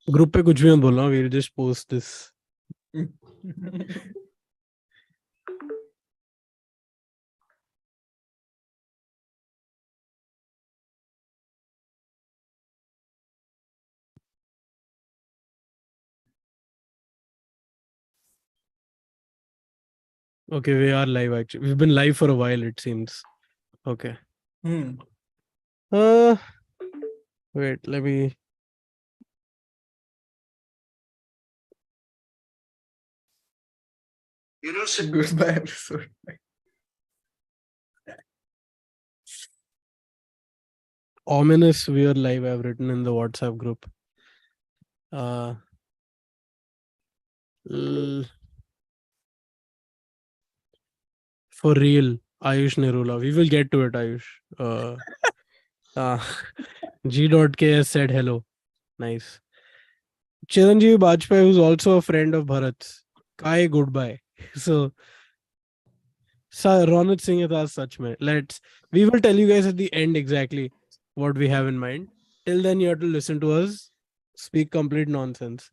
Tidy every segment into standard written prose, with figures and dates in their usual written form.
Group पे कुछ भी मत बोलना, we'll just post this. Okay, we are live actually. We've been live for a while, it seems. Okay. Wait, let me. Goodbye episode. Ominous, we are live, I've written in the WhatsApp group. For real, Ayush Nerula. We will get to it, Ayush. G.K has said hello. Nice. Chiranjeev Bajpayee, who's also a friend of Bharat's. Kai goodbye. So, Ronit Singh has asked such mein. We will tell you guys at the end exactly what we have in mind. Till then, you have to listen to us speak complete nonsense.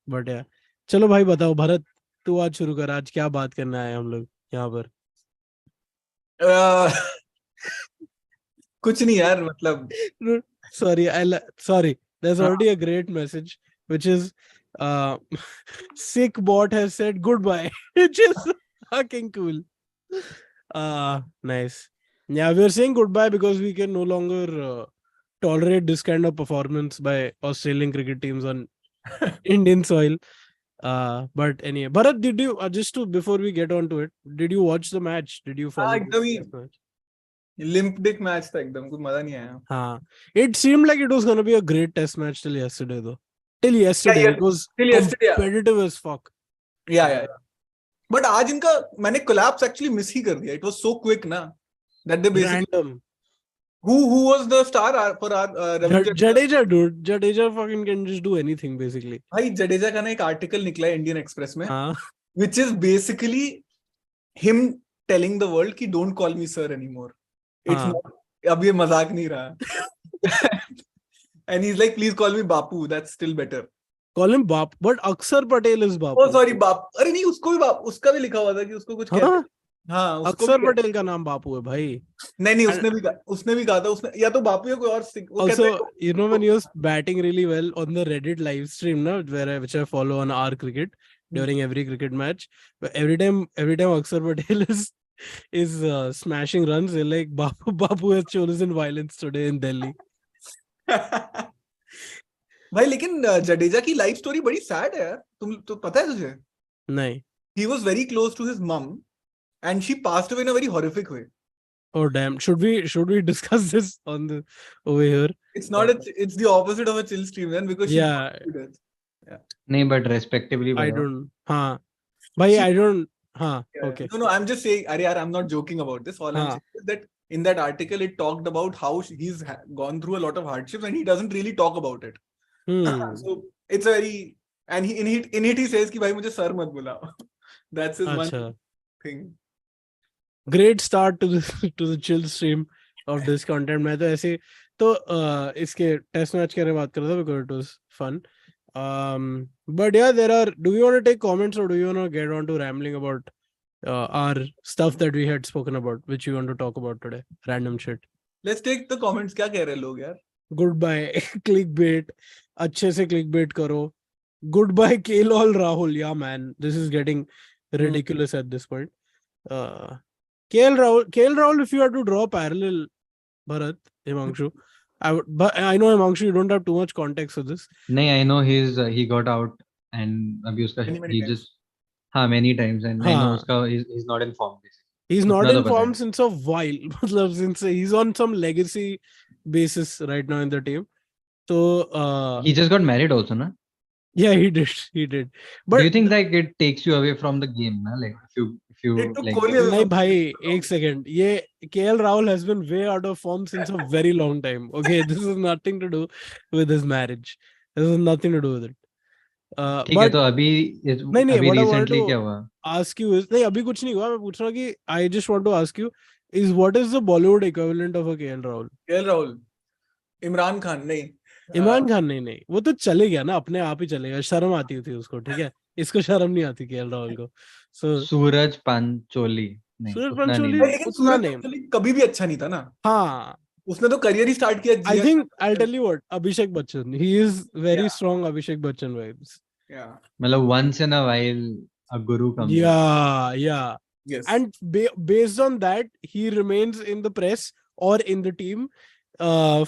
But yeah. चलो भाई बताओ भरत, तू आज शुरू कर. आज क्या बात करने आए हम लोग यहाँ पर? कुछ नहीं यार, मतलब sorry, there's already a great message which is sick bot has said goodbye, which is fucking cool. Nice. Yeah, we're saying goodbye because we can no longer tolerate this kind of performance by Australian cricket teams on Indian soil. But anyway, Bharat, did you before we get on to it, did you watch the match? Did you follow the match? Limp Dick match था एकदम, कुछ मजा नहीं आया. हाँ, it seemed like it was going to be a great test match till yesterday though. Till yesterday, it was competitive as fuck. Yeah. But आज इनका मैंने collapse actually miss ही कर दिया. It was so quick ना that they basically random. Who was the star for our Jadeja, dude. Jadeja fucking can just do anything basically. भाई जडेजा का ना एक आर्टिकल निकला है इंडियन एक्सप्रेस में, हाँ. which is basically him telling the world कि don't call me sir anymore. It's not, अब ये मजाक नहीं रहा. And he's like, please call me Bapu. That's still better. Call him Bap, but Akshar Patel is Bapu. Oh sorry, Bap. अरे नहीं, उसको भी बाप, उसका भी लिखा हुआ था कि उसको कुछ कहते हैं. हाँ, उसको अक्षर पटेल का नाम बापू है भाई. नहीं, उसने भी कहा था, उसने या तो बापू या कोई और. Also, you know when he was batting really well on the Reddit live stream, na, which I follow on our cricket during every cricket match, but every time Akshar Patel is smashing runs, they're like Bapu has chosen violence today in Delhi. भाई लेकिन जडेजा की life story बड़ी sad है यार. तुम तो पता है तुझे? नहीं. He was very close to his mom and she passed away in a very horrific way. Oh damn! Should we discuss this on the over here? It's not. It's the opposite of a chill stream then, because yeah. No, but respectively. I don't. हाँ. Bhai, I don't. हाँ. Yeah. Okay. No, I'm just saying. I'm not joking about this. All I'm saying is that in that article it talked about how he's gone through a lot of hardships and he doesn't really talk about it. So it's a very, and in it he says कि भाई मुझे sir मत बुलाओ. That's his one thing. Great start to the chill stream of this content. मैं तो ऐसे तो इसके टेस्ट मैच के बारे में बात कर रहा था because it was fun. But yeah, do you want to take comments or do you want to get on to rambling about our stuff that we had spoken about, which you want to talk about today? Random shit. Let's take the comments. क्या कह रहे हैं लोग यार? Goodbye clickbait. अच्छे से clickbait करो. Goodbye KLOL Rahul. Yeah man, this is getting ridiculous at this point. KL Rahul, if you had to draw a parallel, Bharat, Himanshu, but I know Himanshu, you don't have too much context for this. No, I know he got out and abused. He just many times, and I know he's not in form. He's not in form since a while. Since he's on some legacy basis right now in the team. So he just got married also, na? Yeah, he did. But do you think like it takes you away from the game, na? Like if you like, nahi bhai, एक second. ये KL Rahul has been way out of form since a very long time. Okay, this has nothing to do with his marriage. This has nothing to do with it. ठीक है, तो अभी recently क्या हुआ? Ask you is नहीं, अभी कुछ नहीं हुआ. मैं पूछ रहा हूँ कि I just want to ask you is what is the Bollywood equivalent of a KL Rahul? KL Rahul, Imran Khan नहीं. इमरान खान नहीं, वो तो चले गया ना, अपने आप ही चलेगा, शर्म आती थी उसको, ठीक है, इसको शर्म नहीं आती केएल राहुल को। सूरज पंचोली नहीं, सूरज उतना नहीं पंचोली था। लेकिन उतना सूरज नहीं। पंचोली कभी भी अच्छा नहीं था ना, हाँ, उसने तो करियर ही स्टार्ट किया आई जिया थिंक आई के tell you what, Abhishek Bachchan, he is very strong Abhishek Bachchan vibes. मतलब once in a while a guru comes in. Yeah. Yes. And based on that, he remains in the press or in the team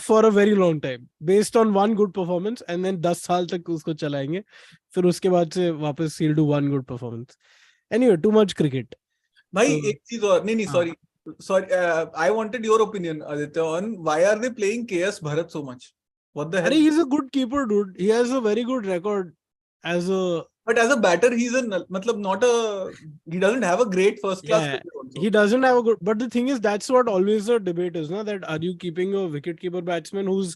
for a very long time, based on one good performance, and then 10 साल तक उसको चलाएंगे, फिर उसके बाद से वापस he'll do one good performance. Anyway, too much cricket. भाई So, एक चीज और, नहीं sorry, I wanted your opinion, Aditya, on why are they playing KS Bharat so much? What the hell? अरे he's a good keeper, dude. He has a very good record as a. But as a batter, he's matlab not a. He doesn't have a great first class. Yeah, he doesn't have a good. But the thing is, that's what always the debate is, na? That are you keeping a wicket-keeper batsman who's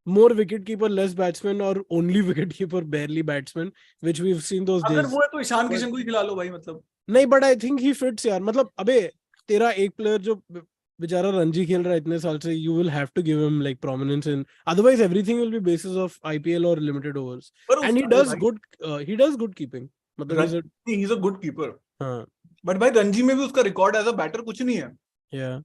more wicket-keeper, less batsman, or only wicket-keeper, barely batsman, which we've seen those अगर days. वो है तो ईशान किशन को ही खिला लो भाई, मतलब. नहीं, but I think he fits यार. मतलब अबे तेरा एक player जो बेचारा रणजी खेल रहा है इतने साल से, you will have to give him like prominence in. Otherwise, everything will be basis of IPL or limited overs. And he does good. He does good keeping. मतलब he's a good keeper. हाँ. But भाई रणजी में भी उसका record as a batter कुछ नहीं है. Yeah.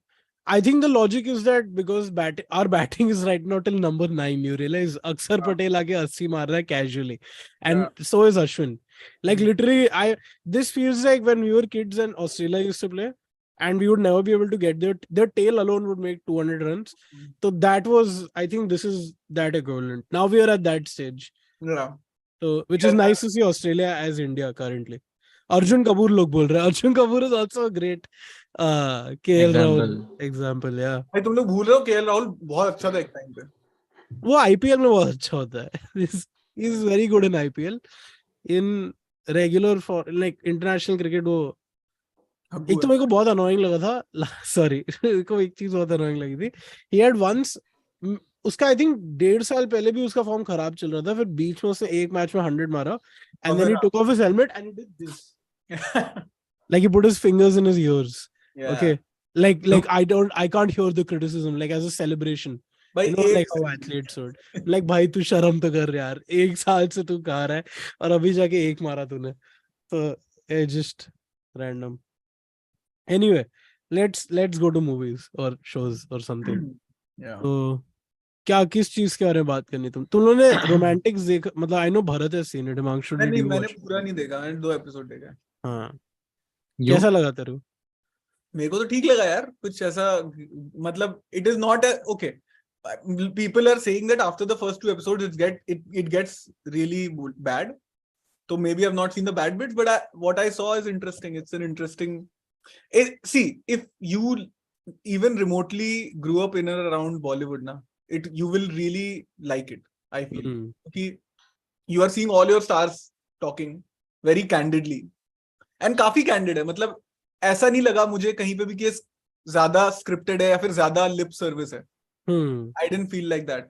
I think the logic is that because our batting is right now till number 9, you realize Akshar Patel आके 80 मार रहा है casually, and so is Ashwin. Like literally, this feels like when we were kids and Australia used to play, and we would never be able to get their tail alone would make 200 runs. So that was, I think this is that equivalent. Now we are at that stage. Yeah. So which is nice to see Australia as India currently. Arjun Kapoor लोग बोल रहे हैं. Arjun Kapoor is also a great KL Rahul example. Yeah. भाई तुम लोग भूल रहे हो, KL राहुल बहुत अच्छा था एक टाइम पे. वो IPL में बहुत अच्छा होता है. He's very good in IPL. In regular for like international cricket वो एक तो मेरे को बहुत annoying लगा था. Sorry, मेरे को एक चीज बहुत annoying लगी थी. He had once उसका I think 1.5 साल पहले भी उसका फॉर्म खराब चल रहा था, फिर बीच में उसने एक मैच में 100 मारा, and then he took off his helmet and he did this. Like he put his fingers in his ears. Yeah. Okay. Like I can't hear the criticism, like as a celebration. You know, like how athletes would. Like भाई तू शर्म तो कर यार, 1 साल से तू खा रहा है और अभी जाके एक मारा तूने. So it's just random. Anyway, let's go to movies or shows or something. Yeah. So क्या किस चीज के बारे में बात करनी तुम लोगों ने रोमांटिक्स देखा? मतलब आई नो भरत है सीन इट हिमांशु नहीं, मैंने पूरा नहीं देखा, मैंने 2 एपिसोड देखा. हाँ, कैसा लगा तेरे को? मेरे को तो ठीक लगा यार, कुछ ऐसा मतलब it is not okay. People are saying that after the first 2 episodes it gets really bad. So maybe I've not seen the bad bits, but what I saw is interesting. It's an interesting. See, if you even remotely grew up in and around Bollywood, na, you will really like it. I feel. Okay, you are seeing all your stars talking very candidly, and काफी candid है. मतलब ऐसा नहीं लगा मुझे कहीं पे भी कि ज्यादा scripted है या फिर ज्यादा lip service है. I didn't feel like that.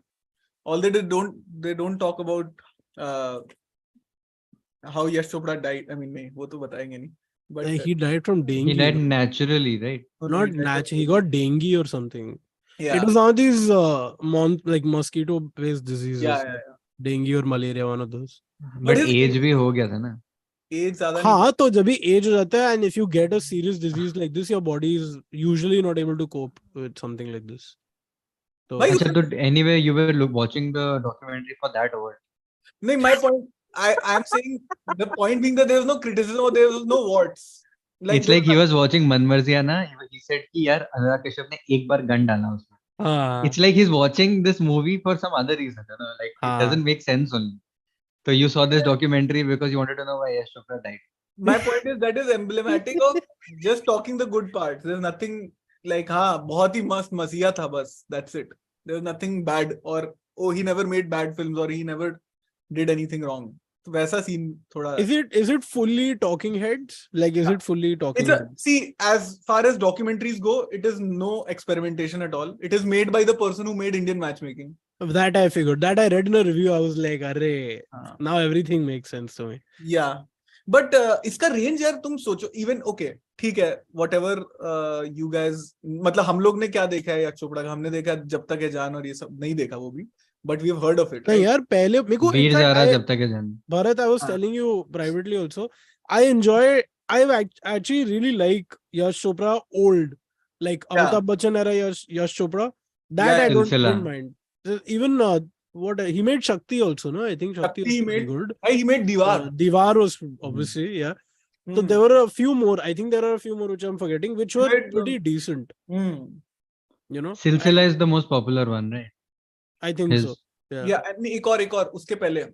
Although they don't talk about how Yash Chopra died. I mean, नहीं, वो तो बताएंगे नहीं. But he died from dengue. He died naturally, right? Not naturally. He got dengue or something. Yeah. It was one of these like mosquito-based diseases. Yeah. Dengue or malaria, one of those. But age भी हो गया था ना. Age ज़्यादा. हाँ, तो जब भी age हो जाता है, and if you get a serious disease like this, your body is usually not able to cope with something like this. So, अच्छा, तो anyway, you were watching the documentary for that or what? No, my point. I'm saying the point being that there was no criticism or there was no words. Like it's like he was watching Manmarziya na. He said कि यार अनुराग कश्यप ने एक बार gun डाला उसमें. It's like he's watching this movie for some other reason, you know? Like it doesn't make sense only. So you saw this documentary because you wanted to know why Yash Chopra died. My point is that is emblematic of just talking the good parts. There's nothing like हाँ बहुत ही मस्त मसीहा था बस. That's it. There's nothing bad or oh he never made bad films or he never did anything wrong. तो वैसा scene थोड़ा. Is it fully talking heads? Like is it fully talking heads? See, as far as documentaries go, it is no experimentation at all. It is made by the person who made Indian matchmaking. That I figured. That I read in a review. I was like, "Arre, now everything makes sense to me." Yeah, but इसका range यार तुम सोचो. Even okay, ठीक है. Whatever you guys, मतलब हम लोग ने क्या देखा है यश चोपड़ा का? हमने देखा जब तक है जान और ये सब नहीं देखा वो भी. but we've heard of it, नहीं right? यार पहले मेरे को वीर जा रहा इनफैक्ट जब तक है जन. Bharat, I was हाँ. telling you privately also, I actually really like Yash Chopra old, like Yeah. Amitabh Bachchan era Yash Chopra. That Yeah, I yeah. didn't mind. Even what he made Shakti also, no? I think Shakti was Shakti he pretty made. good. He made Diwar. Diwar was obviously, yeah. So there were a few more. I think there are a few more which I'm forgetting, which He were made, pretty decent. You know, Silsila is the most popular one, right? I think His- so. Yeah. Yeah, and एक और उसके पहले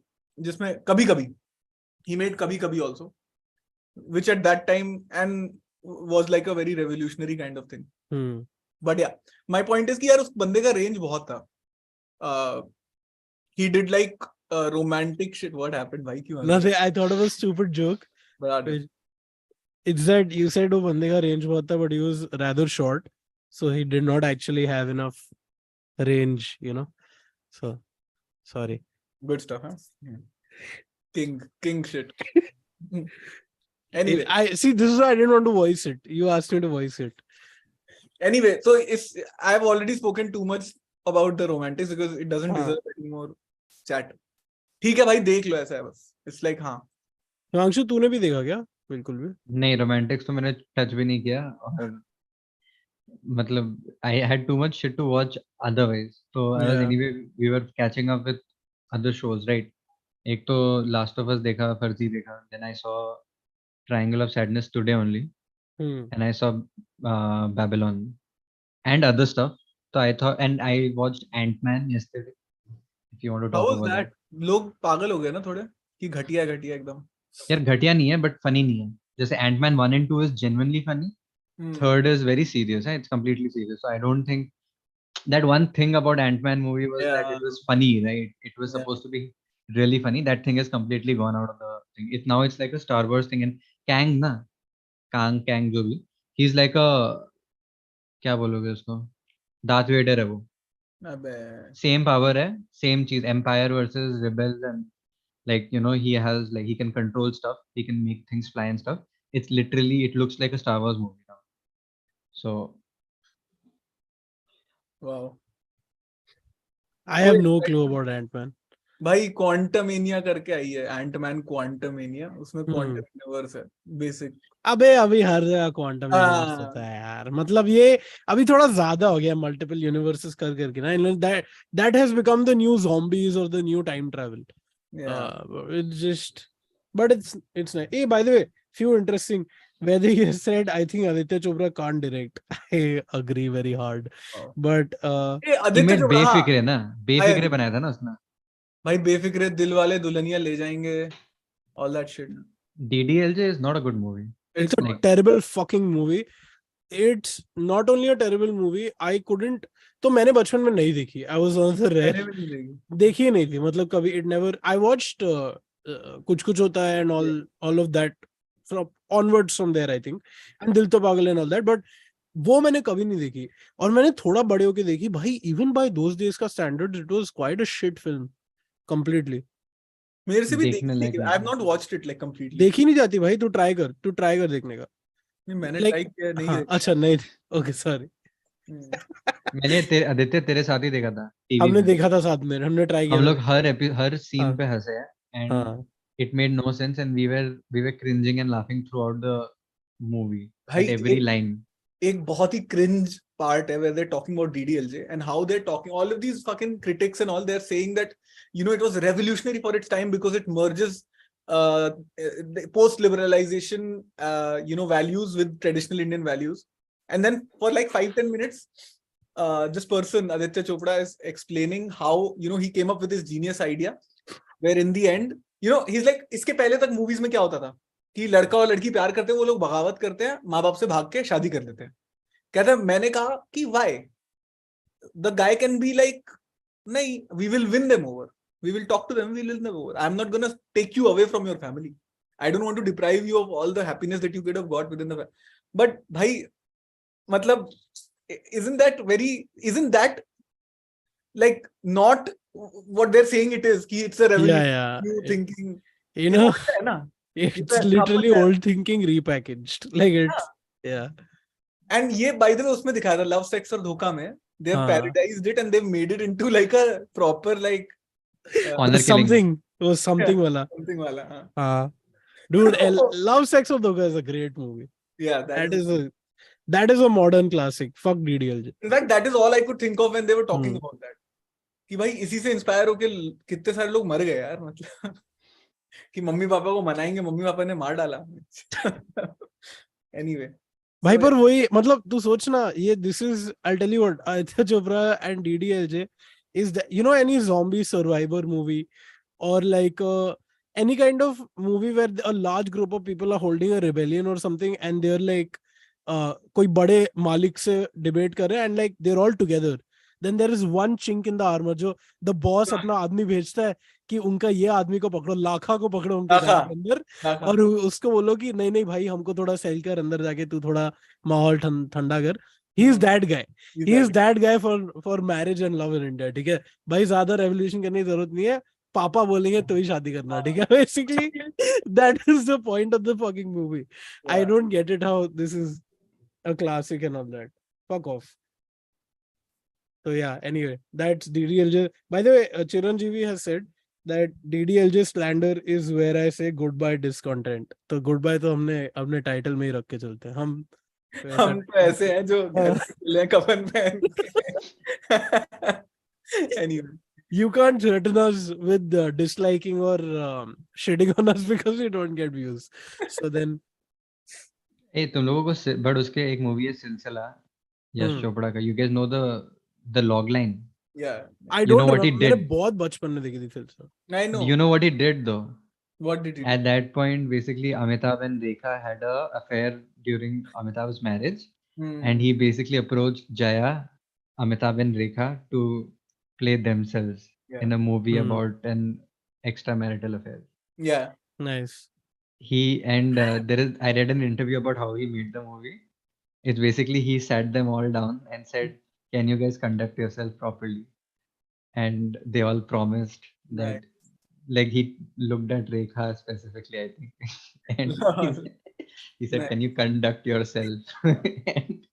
जिसमें कभी कभी he made कभी कभी also, which at that time and was like a very revolutionary kind of thing. But yeah, my point is कि यार उस बंदे का range बहुत था. He did like romantic shit. What happened? भाई क्यों? Nothing. I thought of a stupid joke. It's that you said वो बंदे का range बहुत था, but he was rather short, so he did not actually have enough range, you know. So sorry. Good stuff, huh? King shit. Anyway, I see. This is why I didn't want to voice it. You asked me to voice it. Anyway, so if I've already spoken too much about the romantics because it doesn't deserve any more chat. ठीक है भाई देख लो ऐसा है बस. It's like हाँ. हिमांशु तूने भी देखा क्या? बिल्कुल भी नहीं, रोमांटिक्स तो मैंने टच भी नहीं किया और मतलब I had too much shit to watch otherwise. So I was anyway, we were catching up with other shows, right? एक तो Last of Us देखा, फर्जी देखा, then I saw Triangle of Sadness today only, and I saw Babylon and other stuff. So I thought, and I watched Ant-Man yesterday. If you want to talk How was about that? लोग पागल हो गए ना थोड़े कि घटिया एकदम. यार घटिया नहीं है but funny नहीं है. जैसे Ant-Man 1 and 2 is genuinely funny. Third is very serious. It's completely serious. So I don't think that one thing about Ant-Man movie was that it was funny, right? It was supposed to be really funny. That thing is completely gone out of the thing. It's like a Star Wars thing. And Kang जो भी, he's like a, क्या बोलोगे उसको, Darth Vader है वो. Same power है, same चीज, Empire versus Rebels, and like he has like he can control stuff, he can make things fly and stuff. It's literally, it looks like a Star Wars movie now. So wow, I have no clue about Ant-Man. भाई Quantumania करके आई है Ant-Man Quantumania. उसमें quantum universe है basic. अबे अभी हर जगह quantum universe होता है यार. मतलब ये अभी थोड़ा ज्यादा हो गया मल्टीपल यूनिवर्सेस करके ना. That has become the new zombies or the new time travel. It's just, but it's nice. Hey, by the way, few interesting. Whether you said, I think Aditya Chopra can't direct. I agree very hard. But Aditya Chopra Befikre ना, बेफिक्रे बनाया था ना उसने. भाई बेफिक्रे, दिल वाले दुल्हनिया ले जाएंगे, all that shit. DDLJ is not a good movie. It's a terrible fucking movie. It's not only a terrible movie. I couldn't. तो मैंने बचपन में नहीं देखी. I was on the rare. देखी नहीं थी. मतलब कभी it never. I watched कुछ कुछ होता है and all of that from onwards from there I think. And दिल तो पागल and all that. But वो मैंने कभी नहीं देखी. और मैंने थोड़ा बड़े होके देखी. भाई even by those days का standards it was quite a shit film. Completely. मेरे से भी देखी. I have not watched it like completely. देखी नहीं जाती भाई. तू ट्राई कर देखने का. मैंने ट्राई किया नहीं. अच्छा नहीं. Okay sorry. मैंने आदित्य तेरे साथ ही देखा था. हमने देखा था साथ में. हमने ट्राई किया. हम लोग हर सीन पे हंसे हैं and it made no sense and we were cringing and laughing throughout the movie at every line. एक बहुत ही cringe part है where they're talking about DDLJ and how they're talking, all of these fucking critics and all, they're saying that it was revolutionary for its time because it merges post-liberalization values with traditional Indian values. And then for like 5-10 minutes this person Aditya Chopra is explaining how he came up with this genius idea where in the end he's like, इसके पहले तक movies में क्या होता था कि लड़का और लड़की प्यार करते हैं, वो लोग बगावत करते हैं, माँ बाप से भाग के शादी कर लेते हैं. कहता है मैंने कहा कि why the guy can be like, नहीं, we will win them over, we will talk to them, we will win them over. I'm not gonna take you away from your family. I don't want to deprive you of all the happiness that you could have got within the family. But भाई मतलब isn't that like not what they're saying it is, कि it's a revolution, new thinking, it's literally old thinking repackaged, like it's and ये by the way उसमें दिखाया था love sex और धोखा में they have parodized it and they've made it into like a proper like Honor killing. something wala. Something wala. Dude, Love, Sex और धोखा is a great movie. Yeah, that is a modern classic. Fuck DDLJ. In fact, that is all I could think of when they were talking about that. कि भाई इसी से inspire होके कितने सारे लोग मर गए यार, मतलब कि मम्मी पापा को मनाएंगे, मम्मी पापा ने मार डाला. Anyway. भाई पर वही मतलब तू सोचना ये this is I'll tell you what Aditya Chopra and DDLJ is that, you know, any zombie survivor movie or like any kind of movie where a large group of people are holding a rebellion or something and they're like कोई बड़े मालिक से debate कर रहे हैं and like they're all together, then there is one chink in the armor जो the boss अपना आदमी भेजता है कि उनका ये आदमी को पकड़ो, लाखा को पकड़ो उनके घर के अंदर और उसको बोलो कि नहीं नहीं भाई हमको थोड़ा सेल कर अंदर जाके तू थोड़ा माहौल ठंडा कर. He is that guy. He is that guy for marriage and love in India. ठीक है भाई, ज्यादा रेवोल्यूशन करने की जरूरत नहीं है, पापा बोलेंगे तो ही शादी करना. ठीक है, basically that is the point of the fucking movie. I don't get it how this is a classic and all that. Fuck off. So yeah, anyway, that's DDLJ. By the way, Chiranjeevi has said that DDLJ slander is where I say goodbye DissContent. तो goodbye तो हमने अपने title में ही रख के चलते हैं. हम तो ऐसे हैं जो घर से चले कफन पहन के. Anyway, you can't threaten us with disliking or shitting on us because we don't get views. So then तुम लोगों को बट उसके एक मूवी है सिलसिला यश चोपड़ा का. You guys know the log line? Yeah. I don't know what he did. मैंने बहुत बचपन में देखी थी film. I know. You know what he did though? What did he do? At that point, basically, Amitabh and Rekha had a affair during Amitabh's marriage, and he basically approached Jaya, Amitabh and Rekha to play themselves in a movie about an extramarital affair. Yeah. Nice. I read an interview about how he made the movie. It's basically he sat them all down and said, "Can you guys conduct yourself properly?" And they all promised that. Right. Like he looked at Rekha specifically, I think, and he said, "Can you conduct yourself?" And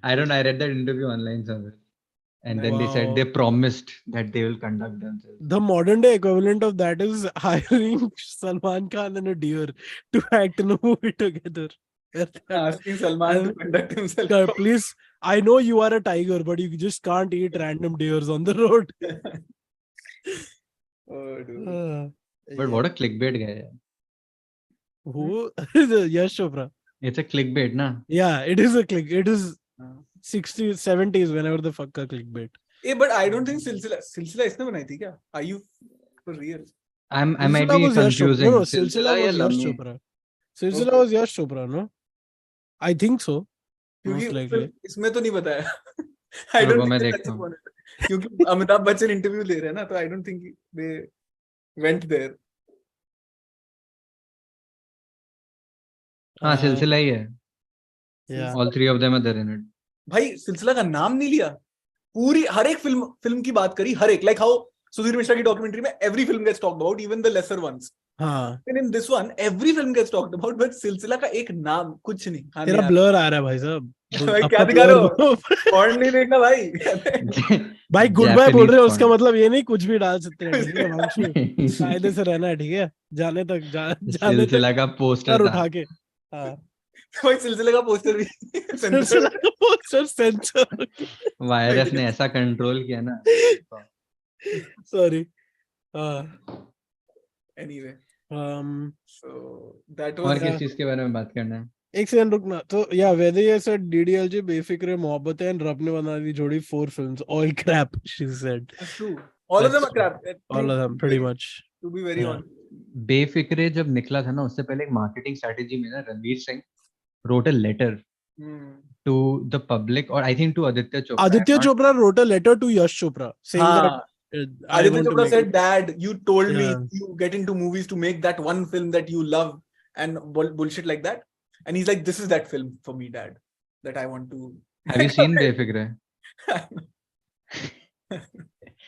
I don't know. I read that interview online somewhere, and then they said they promised that they will conduct themselves. The modern day equivalent of that is hiring Salman Khan and a deer to act in a movie together. Asking Salman to conduct himself. Please, I know you are a tiger, but you just can't eat random deers on the road. Oh, dude. But what a clickbait guy. Who? Yash Chopra. It's a clickbait, na? Yeah, it is a click. It is 60s, 70s, whenever the fuck a clickbait. Yeah, but I don't think Silsila इसने बनाई थी क्या? Are you for real? I might be confusing. No, Silsila was Yash Chopra. Silsila was Yash Chopra, no? I think so. Most likely. इसमें तो नहीं बताया. I don't think that's the point. क्योंकि Amitabh Bachchan interview ले रहे हैं ना, तो I don't think they went there. हाँ, सिलसिला ही है. Yeah. All three of them are there in it. भाई सिलसिला का नाम नहीं लिया, पूरी हर एक फिल्म की बात करी, हर एक, like how सुधीर मिश्रा की डॉक्यूमेंट्री में every film gets talked about, even the lesser ones. हाँ. And in this one, every film gets talked about, but सिलसिला का एक नाम कुछ नहीं. तेरा blur आ रहा है भाई साहब. भाई क्या दिखा रहे हो? Porn नहीं देखना भाई. भाई गुड बाय बोल रहे हो, उसका मतलब ये नहीं कुछ भी डाल सकते हैं. ठीक है, कायदे से रहना है. ठीक है, जाने तक सिलसिला का पोस्टर उठा के. हाँ, भाई सिलसिले का पोस्टर भी सिलसिला का पोस्टर सेंसर. वायरस ने ऐसा कंट्रोल किया ना. Sorry. Anyway, so that was. और किस चीज के बारे में बात करना है? एक सेकंड रुकना. तो या whether you said DDLJ बेफिक्र मोहब्बत है and रब ने बना दी जोड़ी 4 films, all crap, she said. That's true. All of them are crap. All of them, pretty much. To be very honest. Befikre जब निकला था ना, उससे पहले एक मार्केटिंग स्ट्रेटजी में ना Ranveer Singh wrote a letter to the public, or I think to Aditya Chopra. Aditya Chopra wrote a letter to Yash Chopra saying that Aditya Chopra said, "Dad, you told me you get into movies to make that one film that you love and bullshit like that." And he's like, "This is that film for me, Dad, that I want to." Have you seen Befikre?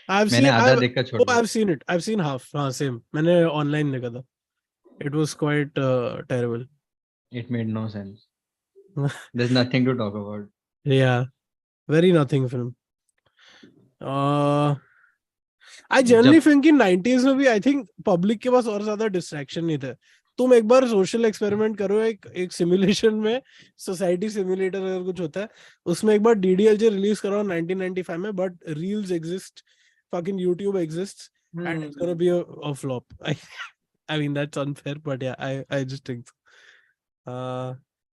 I've seen it. I've seen half. हाँ, same. मैंने online देखा था. It was quite terrible. It made no sense. There's nothing to talk about. Yeah. Very nothing film. I generally think कि 90s में भी I think public के पास और ज्यादा distraction नहीं थे. तुम एक बार सोशल एक्सपेरिमेंट करो, एक सिमुलेशन में सोसाइटी सिमुलेटर अगर कुछ होता है उसमें एक बार डीडीएलजे रिलीज करो 1995 में, but reels exist, fucking YouTube exists, and it's gonna be a flop. I mean that's unfair, but yeah, I just think so.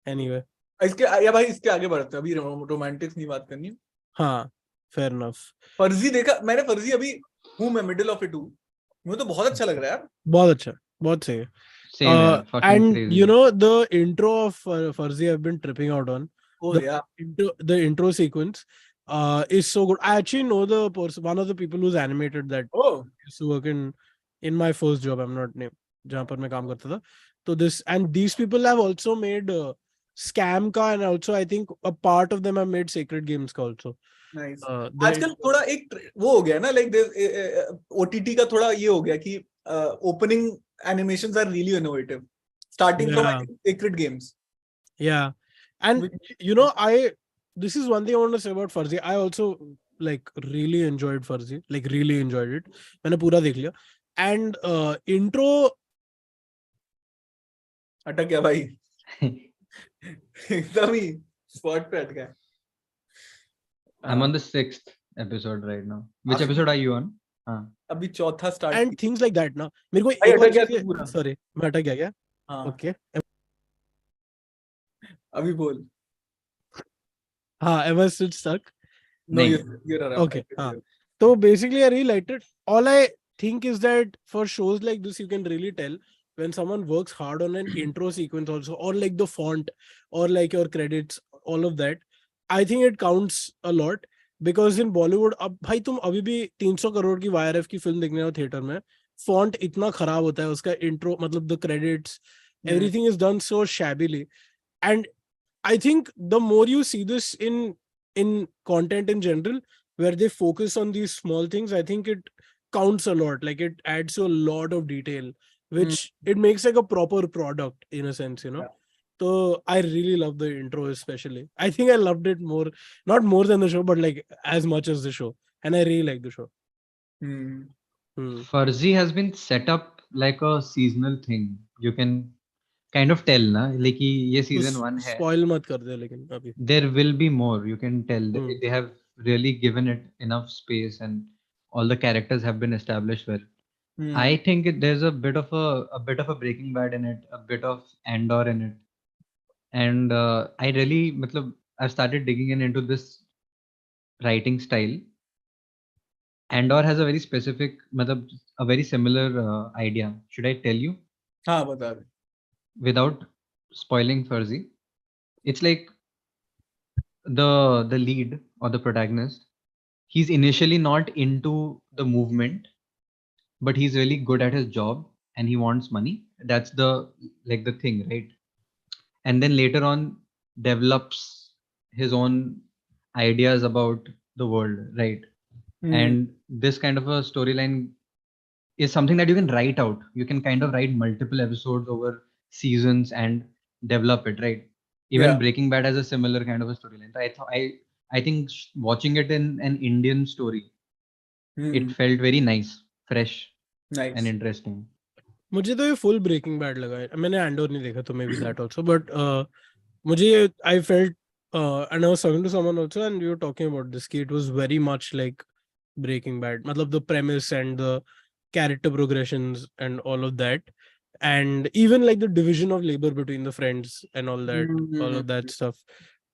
Anyway, इसके आगे बढ़ते हैं, अभी रोमांटिक्स नहीं बात करनी. हाँ, fair enough. फर्जी देखा मैंने, फर्जी अभी हूँ मैं मिडिल ऑफ इट हूँ, मुझे तो बहुत अच्छा लग रहा है यार. बहुत अच्छा, बहुत सही. And crazy. You know the intro of Farzi I've been tripping out on. Oh yeah. The intro sequence is so good. I actually know the person, one of the people who's animated that. Oh. Used to work in my first job. I'm not named. जहाँ पर मैं काम करता था. So this, and these people have also made Scam का, and also I think a part of them have made Sacred Games का also. Nice. आजकल थोड़ा एक वो हो गया ना, like OTT का थोड़ा ये हो गया कि opening animations are really innovative, starting from Sacred Games. Yeah, and you know, this is one thing I want to say about Farzi. I also like really enjoyed Farzi, like really enjoyed it. मैंने पूरा देख लिया. And intro अटक गया भाई. एकदम ही spot पे अटक गया. I'm on the 6th episode right now. Which episode are you on? अभी चौथा start. And things like that ना. मेरे को एक और चीज़, sorry, मैं अटक गया क्या? Okay. अभी बोल. हाँ, am I still stuck? No, you're around. Okay. So basically, I really liked it. All I think is that for shows like this, you can really tell when someone works hard on an intro sequence also, or like the font, or like your credits, all of that. I think it counts a lot, because in Bollywood, अब भाई तुम अभी भी 300 करोड़ की YRF की film देखने हो theatre में, font इतना खराब होता है, उसका intro मतलब the credits, everything is done so shabbily. And I think the more you see this in content in general, where they focus on these small things, I think it counts a lot. Like it adds to a lot of detail, which it makes like a proper product in a sense, you know. Yeah. So I really love the intro especially. I think I loved it more, not more than the show, but like as much as the show. And I really like the show. Farzi has been set up like a seasonal thing. You can kind of tell ना, like ये season 1 है. Spoil मत कर दे लेकिन अभी. There will be more. You can tell. They have really given it enough space, and all the characters have been established well. I think there's a bit of a Breaking Bad in it, a bit of Andor in it, and I really, I've started digging into this writing style. Andor has a very specific, a very similar idea. Should I tell you? हाँ बता दे. Without spoiling Farzi, it's like the lead or the protagonist, he's initially not into the movement, but he's really good at his job and he wants money. That's the thing, right? And then later on develops his own ideas about the world, right? And this kind of a storyline is something that you can write out. You can kind of write multiple episodes over seasons and develop it, right? Even Breaking Bad has a similar kind of a storyline. So I think watching it in an Indian story, it felt very nice, fresh, and interesting. मुझे तो ये full Breaking Bad लगा है. मैंने Andor नहीं देखा, तो maybe that also. But मुझे I felt and I was talking to someone also, and we were talking about this. It was very much like Breaking Bad. मतलब the premise and the character progressions and all of that, and even like the division of labor between the friends and all that, all of that stuff.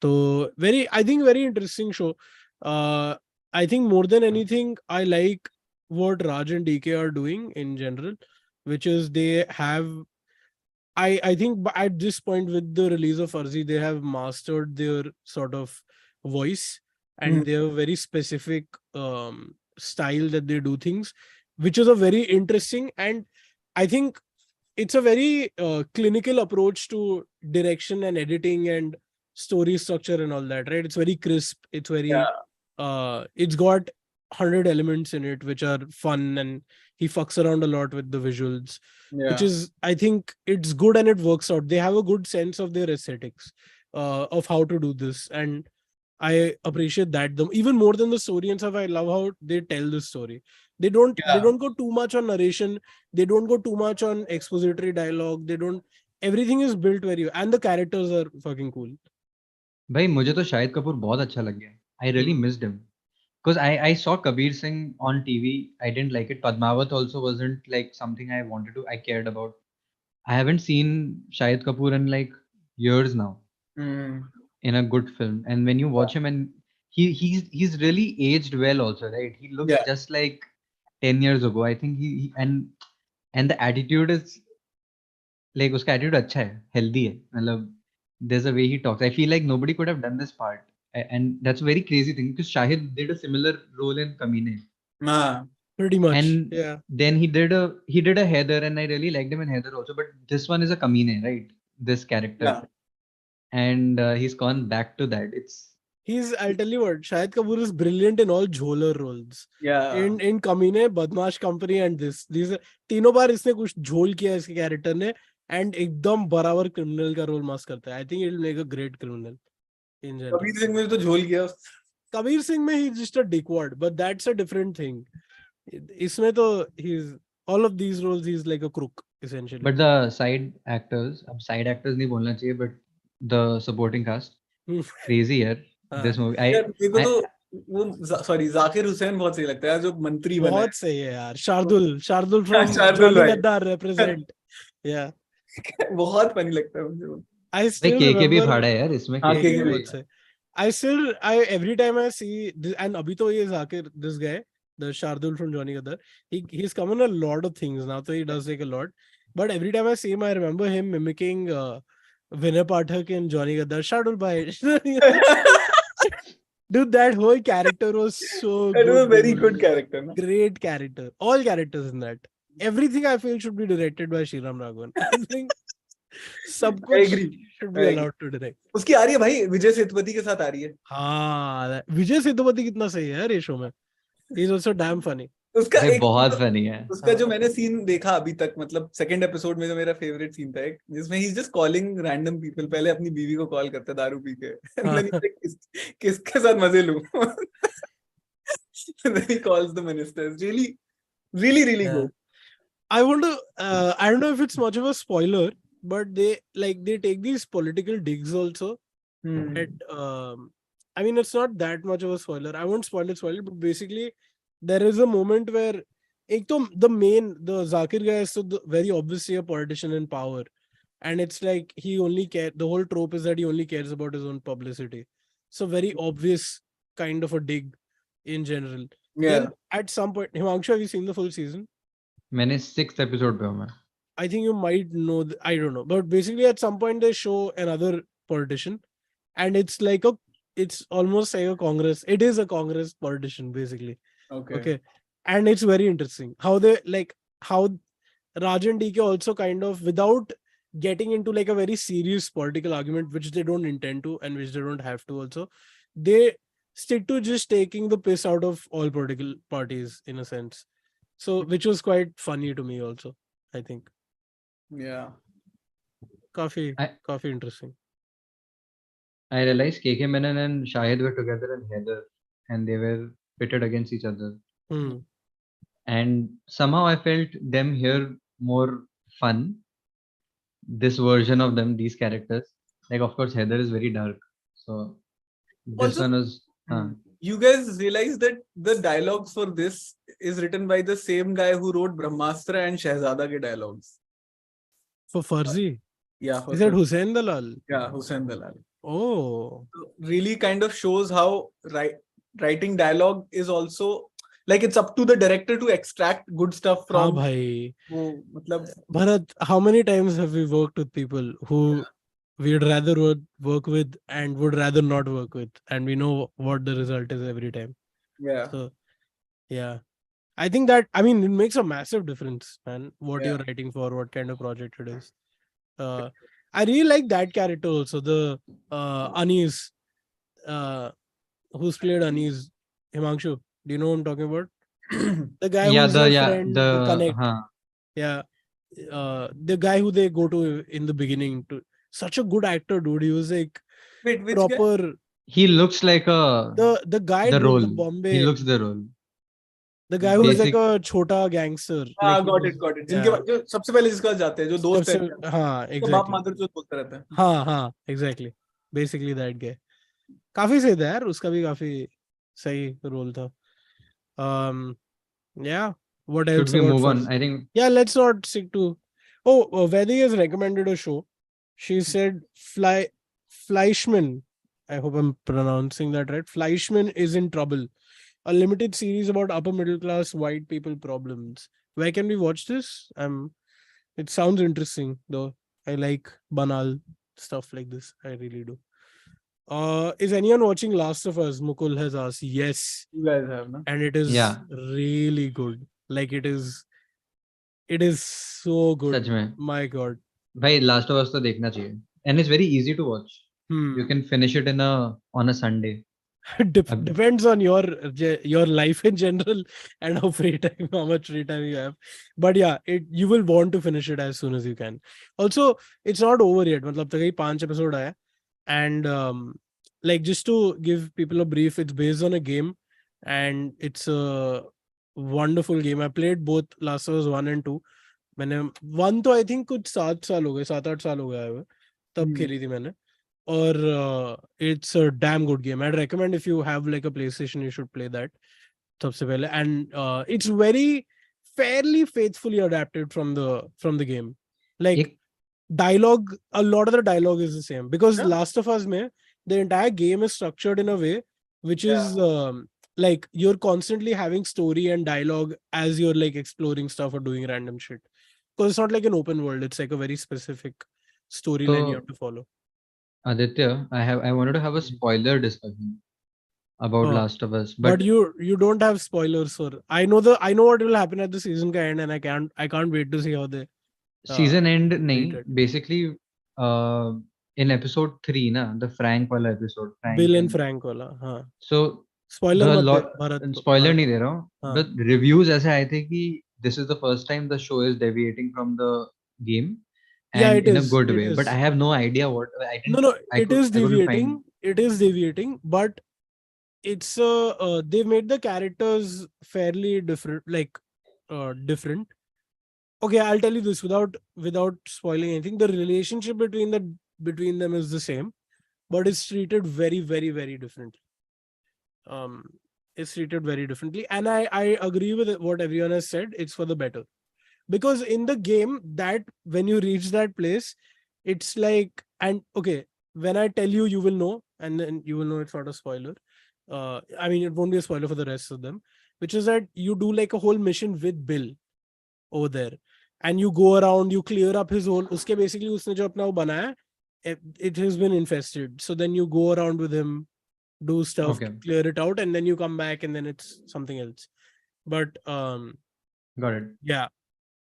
So I think very interesting show. I think more than anything, I like what Raj and DK are doing in general, which is they have, I think at this point with the release of Farzi, they have mastered their sort of voice, and they have a very specific style that they do things, which is a very interesting, and I think it's a very clinical approach to direction and editing and story structure and all that, right? It's very crisp. It's very, it's got 100 elements in it, which are fun, and he fucks around a lot with the visuals, which is, I think it's good and it works out. They have a good sense of their aesthetics, of how to do this. And I appreciate that even more than the story and stuff. I love how they tell the story. They don't go too much on narration. They don't go too much on expository dialogue. Everything is built very well, and the characters are fucking cool. भाई मुझे तो शाहिद कपूर बहुत अच्छा लग गया. I really missed him. Because I saw Kabir Singh on TV. I didn't like it. Padmavat also wasn't like something I wanted to, I cared about. I haven't seen Shahid Kapoor in like years now in a good film. And when you watch him, and he's really aged well also, right? He looks just like 10 years ago. I think and the attitude is like uska attitude अच्छा है, healthy है. मतलब there's a way he talks. I feel like nobody could have done this part. And that's a very crazy thing because Shahid did a similar role in Kamine. Pretty much. And then he did a Heather, and I really liked him in Heather also. But this one is a Kamine, right? This character. And he's gone back to that. I'll tell you what, Shahid Kapoor is brilliant in all jholer roles. In Kamine, Badmash Company and this. These तीनों बार इसने कुछ झोल किया इसके character ने, and एकदम बराबर criminal का role मस्त करता है. I think it'll make a great criminal in general. Kabir Singh में तो झोल किया. Kabir Singh में he's just a dickwad, but that's a different thing. इसमें तो he's all of these roles he's like a crook essentially. But the side actors नहीं बोलना चाहिए, but the supporting cast crazy यार. This movie मेरे को तो वो sorry जाकिर हुसैन बहुत सही लगता है जो मंत्री बना है. बहुत सही है यार. Shardul from Johnny Gaddar represent. Yeah. बहुत funny लगता है मुझे. I still remember भी फाड़ा है यार इसमें. I every time I see this, and अभी तो ये Zakir, this guy, the Shardul from Johnny Gaddar, he's come in a lot of things now, so he does like a lot. But every time I see him, I remember him mimicking Vinay Pathak in Johnny Gaddar. Shardul bhai. Dude, that whole character was so good. It was a very dude. good character. No? Great character. All characters in that. Everything I feel should be directed by Sriram Raghavan. I think सब कुछ should be allowed to direct. उसकी आ रही है भाई, विजय सेतुपति के साथ आ रही है. हाँ, विजय सेतुपति कितना सही है यार ये शो में. He's also damn funny. उसका एक बहुत फनी है. उसका जो मैंने सीन देखा अभी तक, मतलब सेकंड एपिसोड में जो मेरा फेवरेट सीन था एक, जिसमें ही जस्ट कॉलिंग रैंडम पीपल. पहले अपनी बीवी को कॉल करता है दारू पी के. किसके साथ मजे लूं. Then he calls the ministers. Really good. I want to I don't know if it's much of a spoiler, but they take these political digs also. I mean, it's not that much of a spoiler. I won't spoil it, but basically there is a moment where the Zakir guy is so very obviously a politician in power, and it's like the whole trope is that he only cares about his own publicity. So very obvious kind of a dig in general. Then at some point, Himanshu, have you seen the full season? मैंने 6th episode पे हूँ मैं. I think you might know. I don't know, but basically at some point they show another politician, and it's almost like a Congress. It is a Congress politician basically. Okay, and it's very interesting how Raj and DK also kind of, without getting into like a very serious political argument, which they don't intend to and which they don't have to also, they stick to just taking the piss out of all political parties in a sense. So, which was quite funny to me also, I think. Yeah. Coffee interesting. I realized KK Menon and Shahid were together in Heather, and they were pitted against each other. And somehow I felt them here more fun. This version of them, these characters. Like, of course, Heather is very dark. So, this one was... You guys realize that the dialogues for this is written by the same guy who wrote Brahmastra and Shehzada ke dialogues. For Farzi? Yeah. Is that Hussain Dalal? Yeah, Hussain Dalal. Oh. So really kind of shows how writing dialogue is also, like, it's up to the director to extract good stuff from... bhai. Bharat, how many times have we worked with people who we'd rather work with and would rather not work with, and we know what the result is every time? Yeah. So, yeah. I think that, it makes a massive difference, man, what you're writing for, what kind of project it is. I really like that character also, the Anis, who's played Anis. Himanshu, do you know what I'm talking about? The guy who's a friend, the connect. Yeah. The guy who they go to in the beginning. Such a good actor, dude. He was like which proper... guy? He looks like the guy, the dude, role. the Bombay, He looks the role. the guy who's like Basic. a chota gangster. हाँ, Like he got was, it, got it. जिनके yeah. पास जो सबसे पहले जिसके पास जाते हैं, जो दोस्त सबसे, रहते हैं, हाँ, उसका बाप exactly. मादरचोद बोलता रहता है. हाँ, exactly. Basically that guy. काफी सही था यार, उसका भी काफी सही रोल था. Yeah. What Should else we about move on? first? I think Yeah, let's not stick to. Oh, Vedi has recommended a show. She said Fleischman. I hope I'm pronouncing that right. Fleischman is in trouble. A limited series about upper middle class white people problems. Where can we watch this? It sounds interesting though. I like banal stuff like this. I really do. Is anyone watching Last of Us? Mukul has asked. Yes. You guys have, na? And it is Yeah. really good. Like it is so good. सच में. My God. भाई Last of Us तो देखना चाहिए. And it's very easy to watch. You can finish it on a Sunday. Depends on your life in general and how much free time you have. But yeah, you will want to finish it as soon as you can. Also, it's not over yet. मतलब तक ही 5 episode आया. And like just to give people a brief, it's based on a game and it's a wonderful game. I played both Last of Us 1 and 2. मैंने 1 तो I think कुछ 7 साल हो गए, 7-8 साल हो गया है तब खेली थी मैंने. Or it's a damn good game. I'd recommend if you have like a PlayStation, you should play that. सबसे पहले. And it's very fairly faithfully adapted from the game. Like dialogue, a lot of the dialogue is the same because Last of Us में the entire game is structured in a way which is like you're constantly having story and dialogue as you're like exploring stuff or doing random shit. Because it's not like an open world, it's like a very specific storyline you have to follow. Aditya, I wanted to have a spoiler discussion about Last of Us, but you don't have spoilers for. I know what will happen at the season end, and I can't wait to see how they season end. Nahi, basically, in episode 3, the Frank wala episode. Bill and Frank wala. हाँ. So spoiler spoiler नहीं दे रहा हूँ. But reviews ऐसे आए थे कि this is the first time the show is deviating from the game. And in a good way, but I have no idea what. It is deviating, but it's they made the characters fairly different, like different. Okay, I'll tell you this without spoiling anything. The relationship between them is the same, but it's treated very, very, very differently. It's treated very differently, and I agree with what everyone has said. It's for the better. Because in the game, that when you reach that place, it's like, and okay, when I tell you, you will know, and then you will know it's not a spoiler. I mean, it won't be a spoiler for the rest of them, which is that you do like a whole mission with Bill over there, and you go around, you clear up his whole. Uske basically usne jo apna wo banaya, it has been infested. So then you go around with him, do stuff, clear it out, and then you come back, and then it's something else. But got it. Yeah.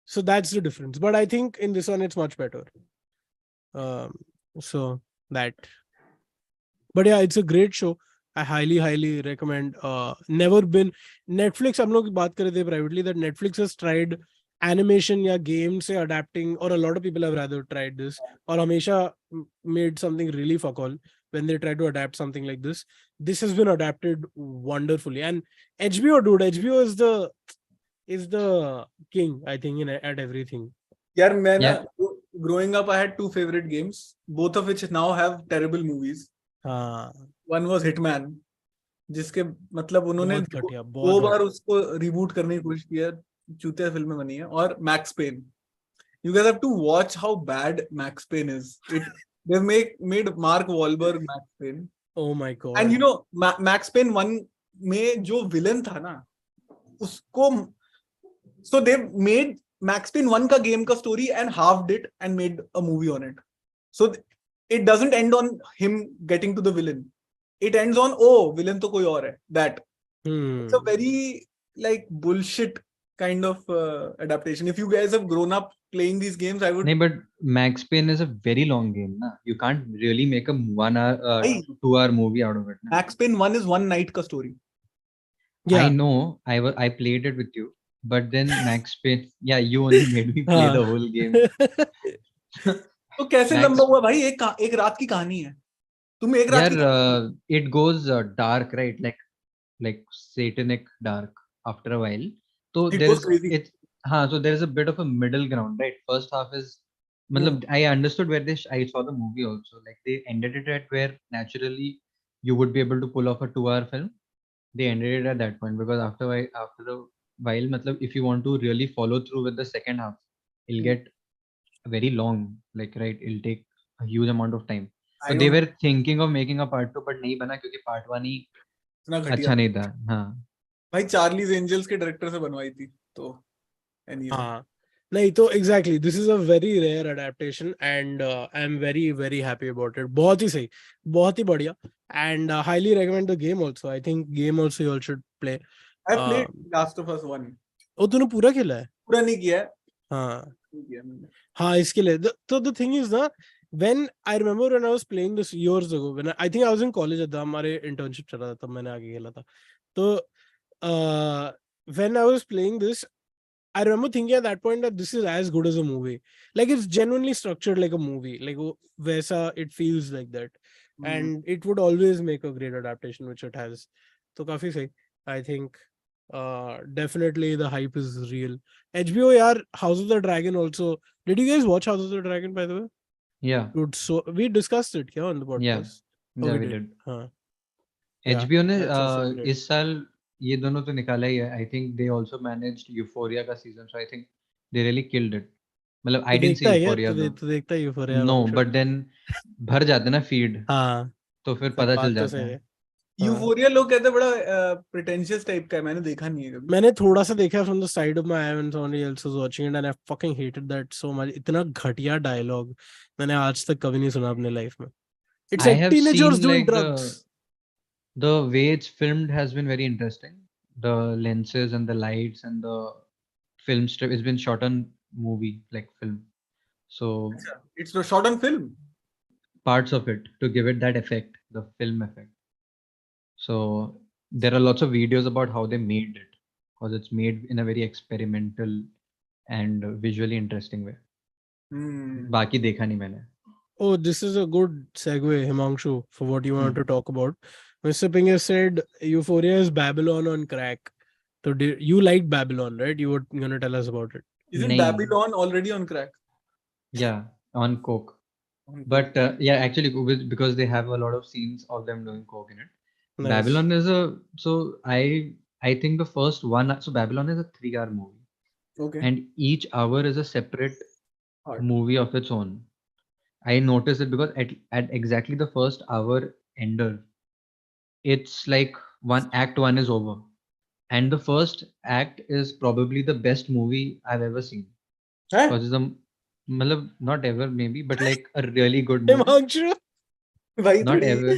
So that's the difference. But I think in this one, it's much better. So that. But yeah, it's a great show. I highly, highly recommend. Never been Netflix. हम लोग बात कर रहे थे privately that Netflix has tried animation या game से adapting, or a lot of people have rather tried this, or हमेशा made something really fuck all when they try to adapt something like this. This has been adapted wonderfully. And HBO, dude, HBO is the king, I think, at everything. Yeah, growing up, I had 2 favorite games, both of which now have terrible movies. One was Hitman, जिसके मतलब उन्होंने 2 बार उसको reboot करने की कोशिश किया, चूतिया फिल्में बनी है. और Max Payne. You guys have to watch how bad Max Payne is. They've made Mark Wahlberg Max Payne. Oh my God. And you know, Max Payne 1 में जो villain था ना, उसको so they've made Max Payne 1 ka game ka story and halved it and made a movie on it. So it doesn't end on him getting to the villain. It ends on, oh, villain to koi aur hai. That. It's a very like bullshit kind of adaptation. If you guys have grown up playing these games, I would. No, but Max Payne is a very long game. Na? You can't really make a 1 hour, 2 hour movie out of it. Na? Max Payne 1 is one night ka story. Yeah. I know. I played it with you. But then Max Payne, yeah, you only made me play the whole game. तो कैसे लंबा हुआ भाई? एक रात की कहानी है. तुम एक रात की it goes dark, right? Like satanic dark after a while. So it there goes is crazy. so there is a bit of a middle ground, right? First half is, I understood where I saw the movie also. Like they ended it at where naturally you would be able to pull off a 2 hour film. They ended it at that point because after a while, if you want to really follow through with the second half, it'll get very long. Like right, it'll take a huge amount of time. I So they don't were thinking of making a part 2, but नहीं बना क्योंकि part 1 ही इतना घटिया अच्छा नहीं था. हाँ. भाई चार्लीज एंजल्स के डायरेक्टर से बनवाई थी तो anyway. हाँ नहीं तो exactly this is a very rare adaptation and I am very very happy about it. बहुत ही सही, बहुत ही बढ़िया. And highly recommend the game also. I think game also you all should play. I played Last of Us 1. वो तूने पूरा खेला है? पूरा नहीं किया है. हाँ नहीं किया मैंने. हाँ इसके लिए तो द थिंग इज ना, when I remember when I was playing this years ago, when I think I was in college at the हमारे internship चल रहा था तब मैंने आगे खेला था. तो when I was playing this, I remember thinking at that point that this is as good as a movie. Like it's genuinely structured like a movie. Like वैसा it feels like that, and it would always make a great adaptation, which it has. तो काफी सही. I think definitely the hype is real. HBO यार, House of the Dragon also. Did you guys watch House of the Dragon by the way? Yeah. Dude, so we discussed it on the podcast. Yeah, we did. हाँ. HBO ने that's also great. इस साल ये दोनों तो निकाला ही है. I think they also managed Euphoria का season, so I think they really killed it. मतलब I didn't see Euphoria though. तू देखता है Euphoria? No, but then भर जाते ना feed. हाँ तो फिर पता चल जाता है. यूफोरिया लोग कहते हैं बड़ा प्रिटेंशियस टाइप का है. मैंने देखा नहीं है कभी. मैंने थोड़ा सा देखा from the side of my eye when somebody else was watching it and I fucking hated that so much. इतना घटिया डायलॉग मैंने आज तक कभी नहीं सुना अपने लाइफ में. It's I like have teenagers seen doing like drugs. the way it's filmed has been very interesting. The lenses and the lights and the film strip, it's been shot on movie like film. So it's shot on film. Parts of it to give it that effect, the film effect. So there are lots of videos about how they made it because it's made in a very experimental and visually interesting way. बाकी देखा नहीं मैंने. Oh, this is a good segue, Himanshu, for what you wanted to talk about. Mr. Pinger said Euphoria is Babylon on crack. So you liked Babylon, right? You were going to tell us about it. Isn't Babylon already on crack? Yeah, on coke. But yeah, actually, because they have a lot of scenes of them doing coke in it. Nice. Babylon is I think the first one. So Babylon is a 3-hour movie. Okay. And each hour is a separate movie of its own. I noticed it because at exactly the first hour ender, it's like act one is over. And the first act is probably the best movie I've ever seen. Because it's not ever maybe, but like a really good movie. Himanshu, not ever.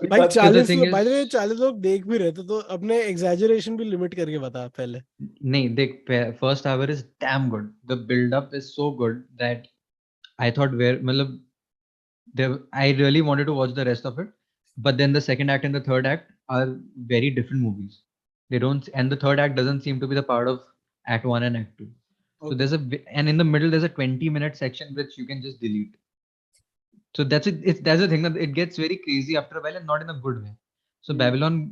भाई 40 लोग, by the way 40 लोग देख भी रहे थे तो अपने exaggeration भी limit करके बता पहले. नहीं देख, first hour is damn good. The build up is so good that I thought I really wanted to watch the rest of it, but then the second act and the third act are very different movies. They don't, and the third act doesn't seem to be the part of Act 1 and Act 2. Okay. So there's and in the middle there's a 20-minute section which you can just delete. So that's it. That's the thing that it gets very crazy after a while and not in a good way. So Babylon,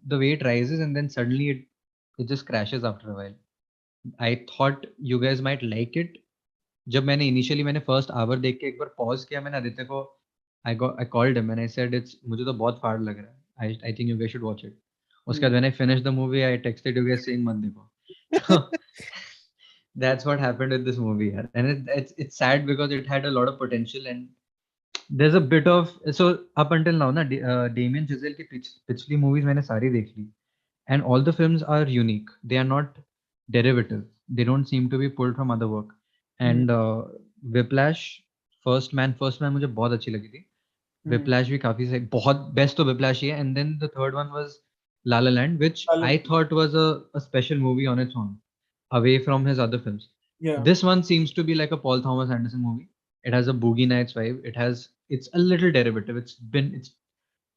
the way it rises and then suddenly it just crashes after a while. I thought you guys might like it. जब मैंने initially first hour देख के एक बार pause किया, मैंने आदित्य को I called him and I said मुझे तो बहुत फाड़ लग रहा है, I think you guys should watch it. उसके बाद मैंने finish the movie, I texted you guys saying मत देखो. That's what happened with this movie, and it's sad because it had a lot of potential and there's a bit of, so up until now na Damien Chazelle की पिछली movies मैंने सारी देख ली and all the films are unique. They are not derivative. They don't seem to be pulled from other work. And Whiplash, First Man मुझे बहुत अच्छी लगी थी. Whiplash भी काफी सही, बहुत बेस्ट तो Whiplash ही है. And then the third one was La La Land, which I thought was a special movie on its own, away from his other films. Yeah. This one seems to be like a Paul Thomas Anderson movie. It has a Boogie Nights vibe. It's a little derivative.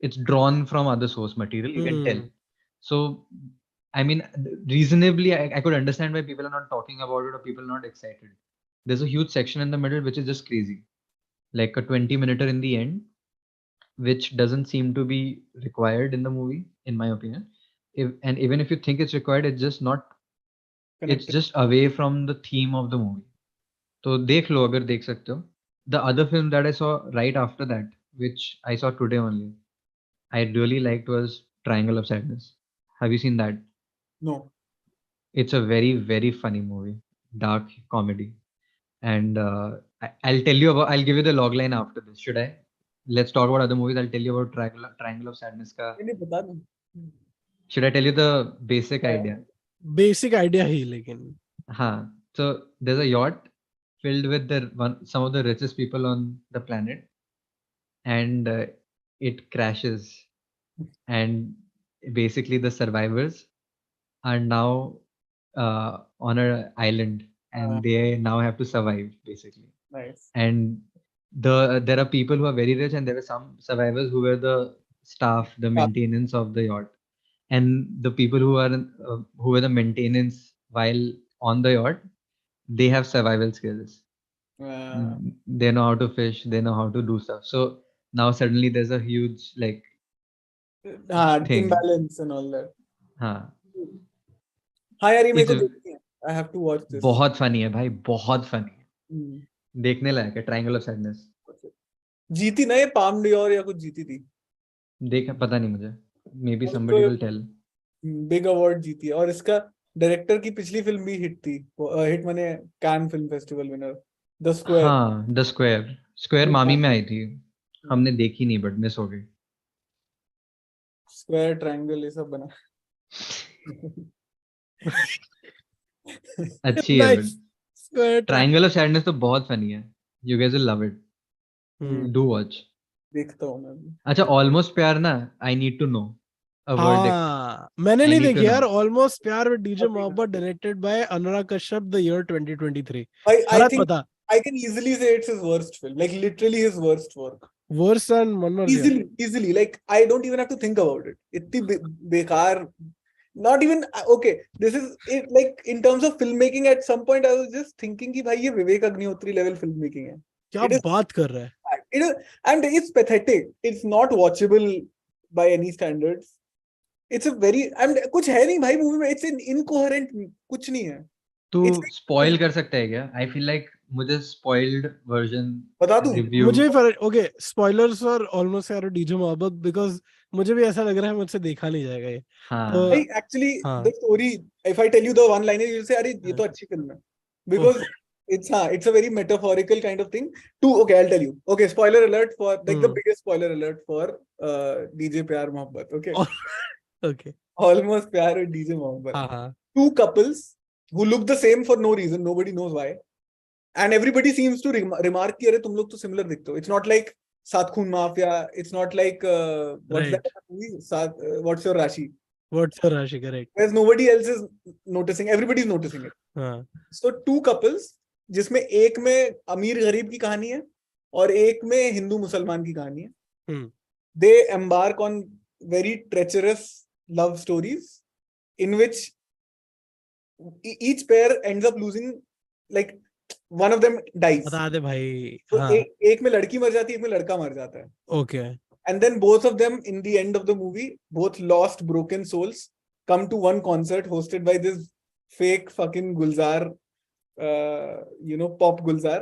It's drawn from other source material. You can tell. So, I mean, reasonably, I could understand why people are not talking about it or people are not excited. There's a huge section in the middle which is just crazy, like a 20-minute in the end. which doesn't seem to be required in the movie, in my opinion. And even if you think it's required, it's just not. It's Connected. just away from the theme of the movie. तो देख लो अगर देख सकते हो. The other film that I saw right after that, which I saw today only, I really liked was Triangle of Sadness. Have you seen that? No. It's a very, very funny movie, dark comedy. And I'll tell you about. I'll give you the log line after this. Should I? Let's talk about other movies. I'll tell you about Triangle of Sadness का. नहीं बता दो. Should I tell you the basic idea? Basic idea ही लेकिन. हाँ. So there's a yacht filled with some of the richest people on the planet, and it crashes, and basically the survivors are now on an island, and they now have to survive basically. Nice. And there are people who are very rich, and there were some survivors who were the staff, the maintenance of the yacht, and the people who were the maintenance while on the yacht, they have survival skills. They know how to fish, they know how to do stuff. So now suddenly there's a huge like thing. Imbalance and all that. हाँ. हाँ यार ये मेरे को देखनी है. I have to watch this. बहुत funny है भाई, बहुत फनी है. देखने लायक है ट्रायंगल ऑफ सैडनेस. जीती ना ये पाम डियोर या कुछ जीती थी. देखा पता नहीं मुझे. May be somebody will tell. Big award जीती है और इसका डायरेक्टर की पिछली फिल्म भी हिट थी. हिट माने can film festival winner the square. हाँ द स्क्वायर मामी में आई थी. हमने देखी नहीं बट मिस हो गई. स्क्वायर ट्रायंगल ये सब बना. अच्छी है बट ट्रायंगल ऑफ सैडनेस तो बहुत फनी है. You guys will love it. Do watch. देखता हूँ मैं. अच्छा ऑलमोस्ट प्यार ना. I need to know a verdict. मैंने नहीं देखी यार almost Pyaar with DJ Mohabbat, directed by Anurag Kashyap, the year 2023. I think पता. I can easily say it's his worst film, like literally his worst work. Worse than Manmar. Easily, like I don't even have to think about it. इतनी बेकार. Not even okay. This is it. Like in terms of filmmaking, at some point I was just thinking कि भाई ये Vivek Agnihotri level filmmaking है. क्या बात कर रहा है? It is, and it's pathetic. It's not watchable by any standards. It's a very and कुछ है नहीं भाई मूवी में. It's an incoherent. कुछ नहीं है. तू स्पॉइल कर सकता है क्या? आई फील लाइक मुझे स्पॉइल्ड वर्जन बता दूं. मुझे ओके स्पॉयलर्स फॉर ऑलमोस्ट यार डीजे मोहब्बत, बिकॉज़ मुझे भी ऐसा लग रहा है मुझसे देखा नहीं जाएगा ये. तो actually the story if I tell you the one liner you will say अरे ये तो अच्छी फिल्म है because it's a very metaphorical kind of thing. Okay, I'll tell you. Okay, spoiler alert for like the biggest spoiler alert for DJ Pyar Mohabbat. Okay. Okay. Almost Pyar with DJ Mohabbat. Two couples who look the same for no reason. Nobody knows why. And everybody seems to remark कि अरे तुम लोग तो similar दिखते हो. It's not like Saath Khoon Mafia. It's not like what's that movie? What's Your Rashi? What's Your Rashi? Correct. Whereas nobody else is noticing. Everybody is noticing it. So two couples जिसमें एक में अमीर गरीब की कहानी है और एक में हिंदू मुसलमान की कहानी है. They embark on very treacherous love stories in which each pair ends up losing, like one of them dies. बता दे भाई. तो एक में लड़की मर जाती है, एक में लड़का मर जाता है. Okay. And then both of them in the end of the movie, both lost broken souls, come to one concert hosted by this fake fucking Gulzar, pop Gulzar.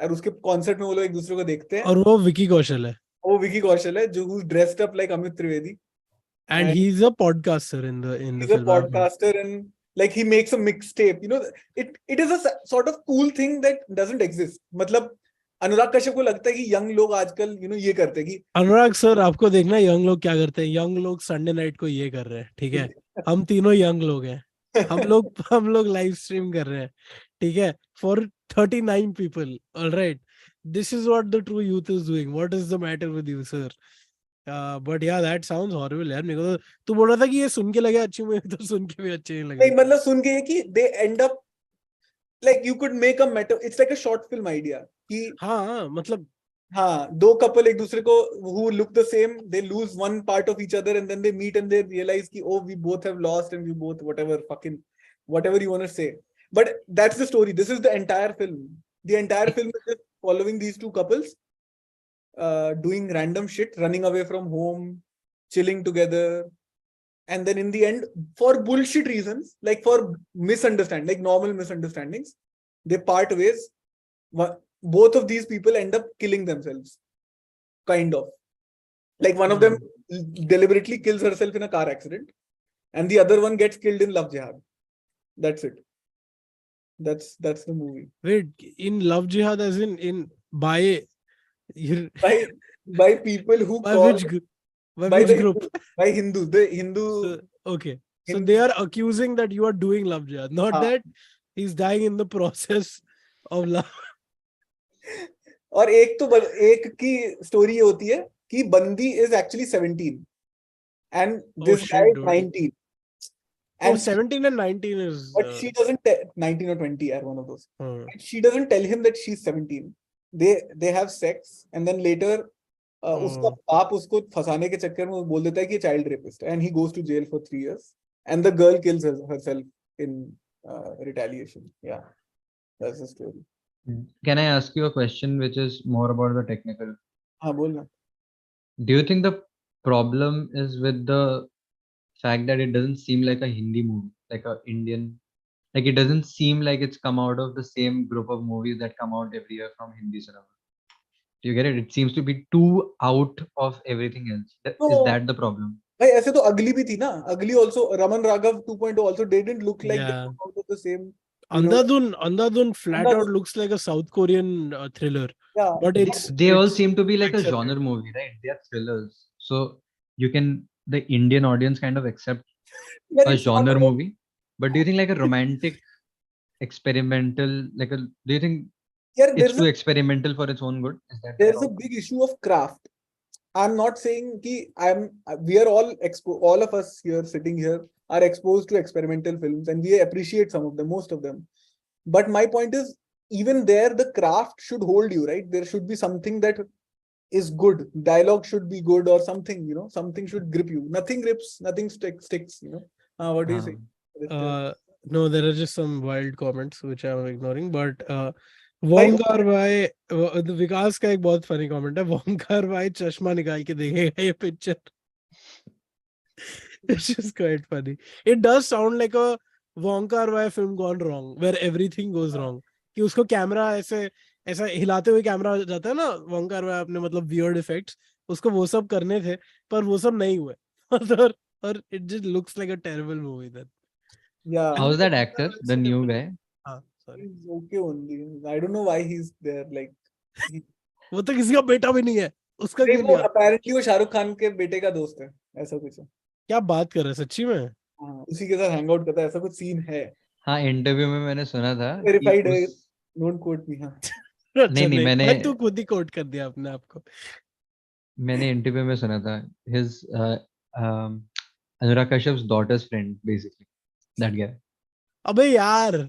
और उसके कॉन्सर्ट में वो लोग एक दूसरे को देखते हैं. और वो विकी कौशल है. वो विकी कौशल है जो who's dressed up like Amit Trivedi. And he's a podcaster in the film. He's a podcaster and like he makes a mixtape. You know, it is a sort of cool thing that doesn't exist. मतलब अनुराग कश्यप को लगता है कि young लोग आजकल ये करते हैं कि अनुराग सर आपको देखना यंग लोग क्या करते हैं. यंग लोग संडे नाइट को ये कर रहे हैं. ठीक है. हम तीनों यंग लोग हैं. हम लोग लाइव स्ट्रीम कर रहे हैं. ठीक है. For 39 people. All right. This is what the true youth is doing. What is the matter with you, sir? But yeah, that sounds horrible यार. मेरे को तो तू बोल रहा था कि ये सुन के लगे अच्छी मूवी, तो सुन के भी अच्छे नहीं लगे. नहीं मतलब सुन के कि they end up like you could make a meta. It's like a short film idea. कि हाँ मतलब दो कपल एक दूसरे को who look the same, they lose one part of each other and then they meet and they realize कि oh we both have lost and we both whatever you want to say. But that's the story. This is the entire film. The entire film is just following these two couples doing random shit, running away from home, chilling together, and then in the end, for bullshit reasons, like for misunderstanding, like normal misunderstandings, they part ways. Both of these people end up killing themselves, kind of. Like one of them deliberately kills herself in a car accident, and the other one gets killed in love jihad. That's it. That's the movie. Wait, in love jihad, as in by people who by call which group? by Hindus. The Hindu. So, okay. So they are accusing that you are doing love jihad, not that he's dying in the process of love. और एक की story ये होती है कि बंदी is actually 17 and this guy is 19. And 17 and 19 is... But she doesn't 19 or 20 are one of those. And she doesn't tell him that she's 17. They have sex and then later उसका बाप उसको फंसाने के चक्कर में बोल देता है कि child rapist and he goes to jail for 3 years and the girl kills herself in retaliation. Yeah, that's the story. Can I ask you a question which is more about the technical? हाँ बोलना. Do you think the problem is with the fact that it doesn't seem like a Hindi movie, like a Indian, like it doesn't seem like it's come out of the same group of movies that come out every year from Hindi cinema? Do you get it? It seems to be too out of everything else. Is that the problem? भाई ऐसे तो अगली भी थी ना. अगली also Raman Raghav 2.0 also didn't look like they come out of the same. Andhadhun flat out looks like a South Korean thriller. Yeah, but they all seem to be like a genre movie, right? They are thrillers, so you can, the Indian audience kind of accept a genre movie. But do you think like a romantic experimental, like a, do you think it's too experimental for its own good? There's a big issue of craft. I'm not saying we are all of us here sitting here are exposed to experimental films and we appreciate some of them, most of them. But my point is, even there, the craft should hold you, right? There should be something that is good. Dialogue should be good or something, you know, something should grip you. Nothing grips, nothing sticks, you know. What do you think? No, there are just some wild comments which I'm ignoring, but वोंकार भाई, विकास का एक बहुत funny comment है. वोंकार भाई चश्मा निकाल के देखेगा ये picture. It's just quite funny. It does sound like a Wonka Wai film gone wrong, where everything goes wrong. कि उसको कैमरा ऐसा हिलाते हुए कैमरा जाता है ना, Wonka Wai अपने मतलब weird effects, उसको वो सब करने थे, पर वो सब नहीं हुए. और it just looks like a terrible movie then. Yeah. How's that actor, the new guy? Sorry. He's okay only. I don't know why he's there. Like, वो तो किसी का बेटा भी नहीं है. उसका क्यों लिया? Apparently वो शाहरुख खान के बेटे का दोस्त है. ऐसा कुछ है. क्या बात कर रहे हैं सच्ची में? हाँ, उसी के साथ हैंग आउट करता है. ऐसा कुछ सीन है. हाँ, इंटरव्यू में मैंने सुना था. वेरीफाइड है. Don't quote me. हाँ. नहीं मैंने तू खुद ही कोट कर दिया अपने आप को. मैंने इंटरव्यू में सुना था. His Anurag Kashyap's daughter's friend, basically. That guy. अबे यार.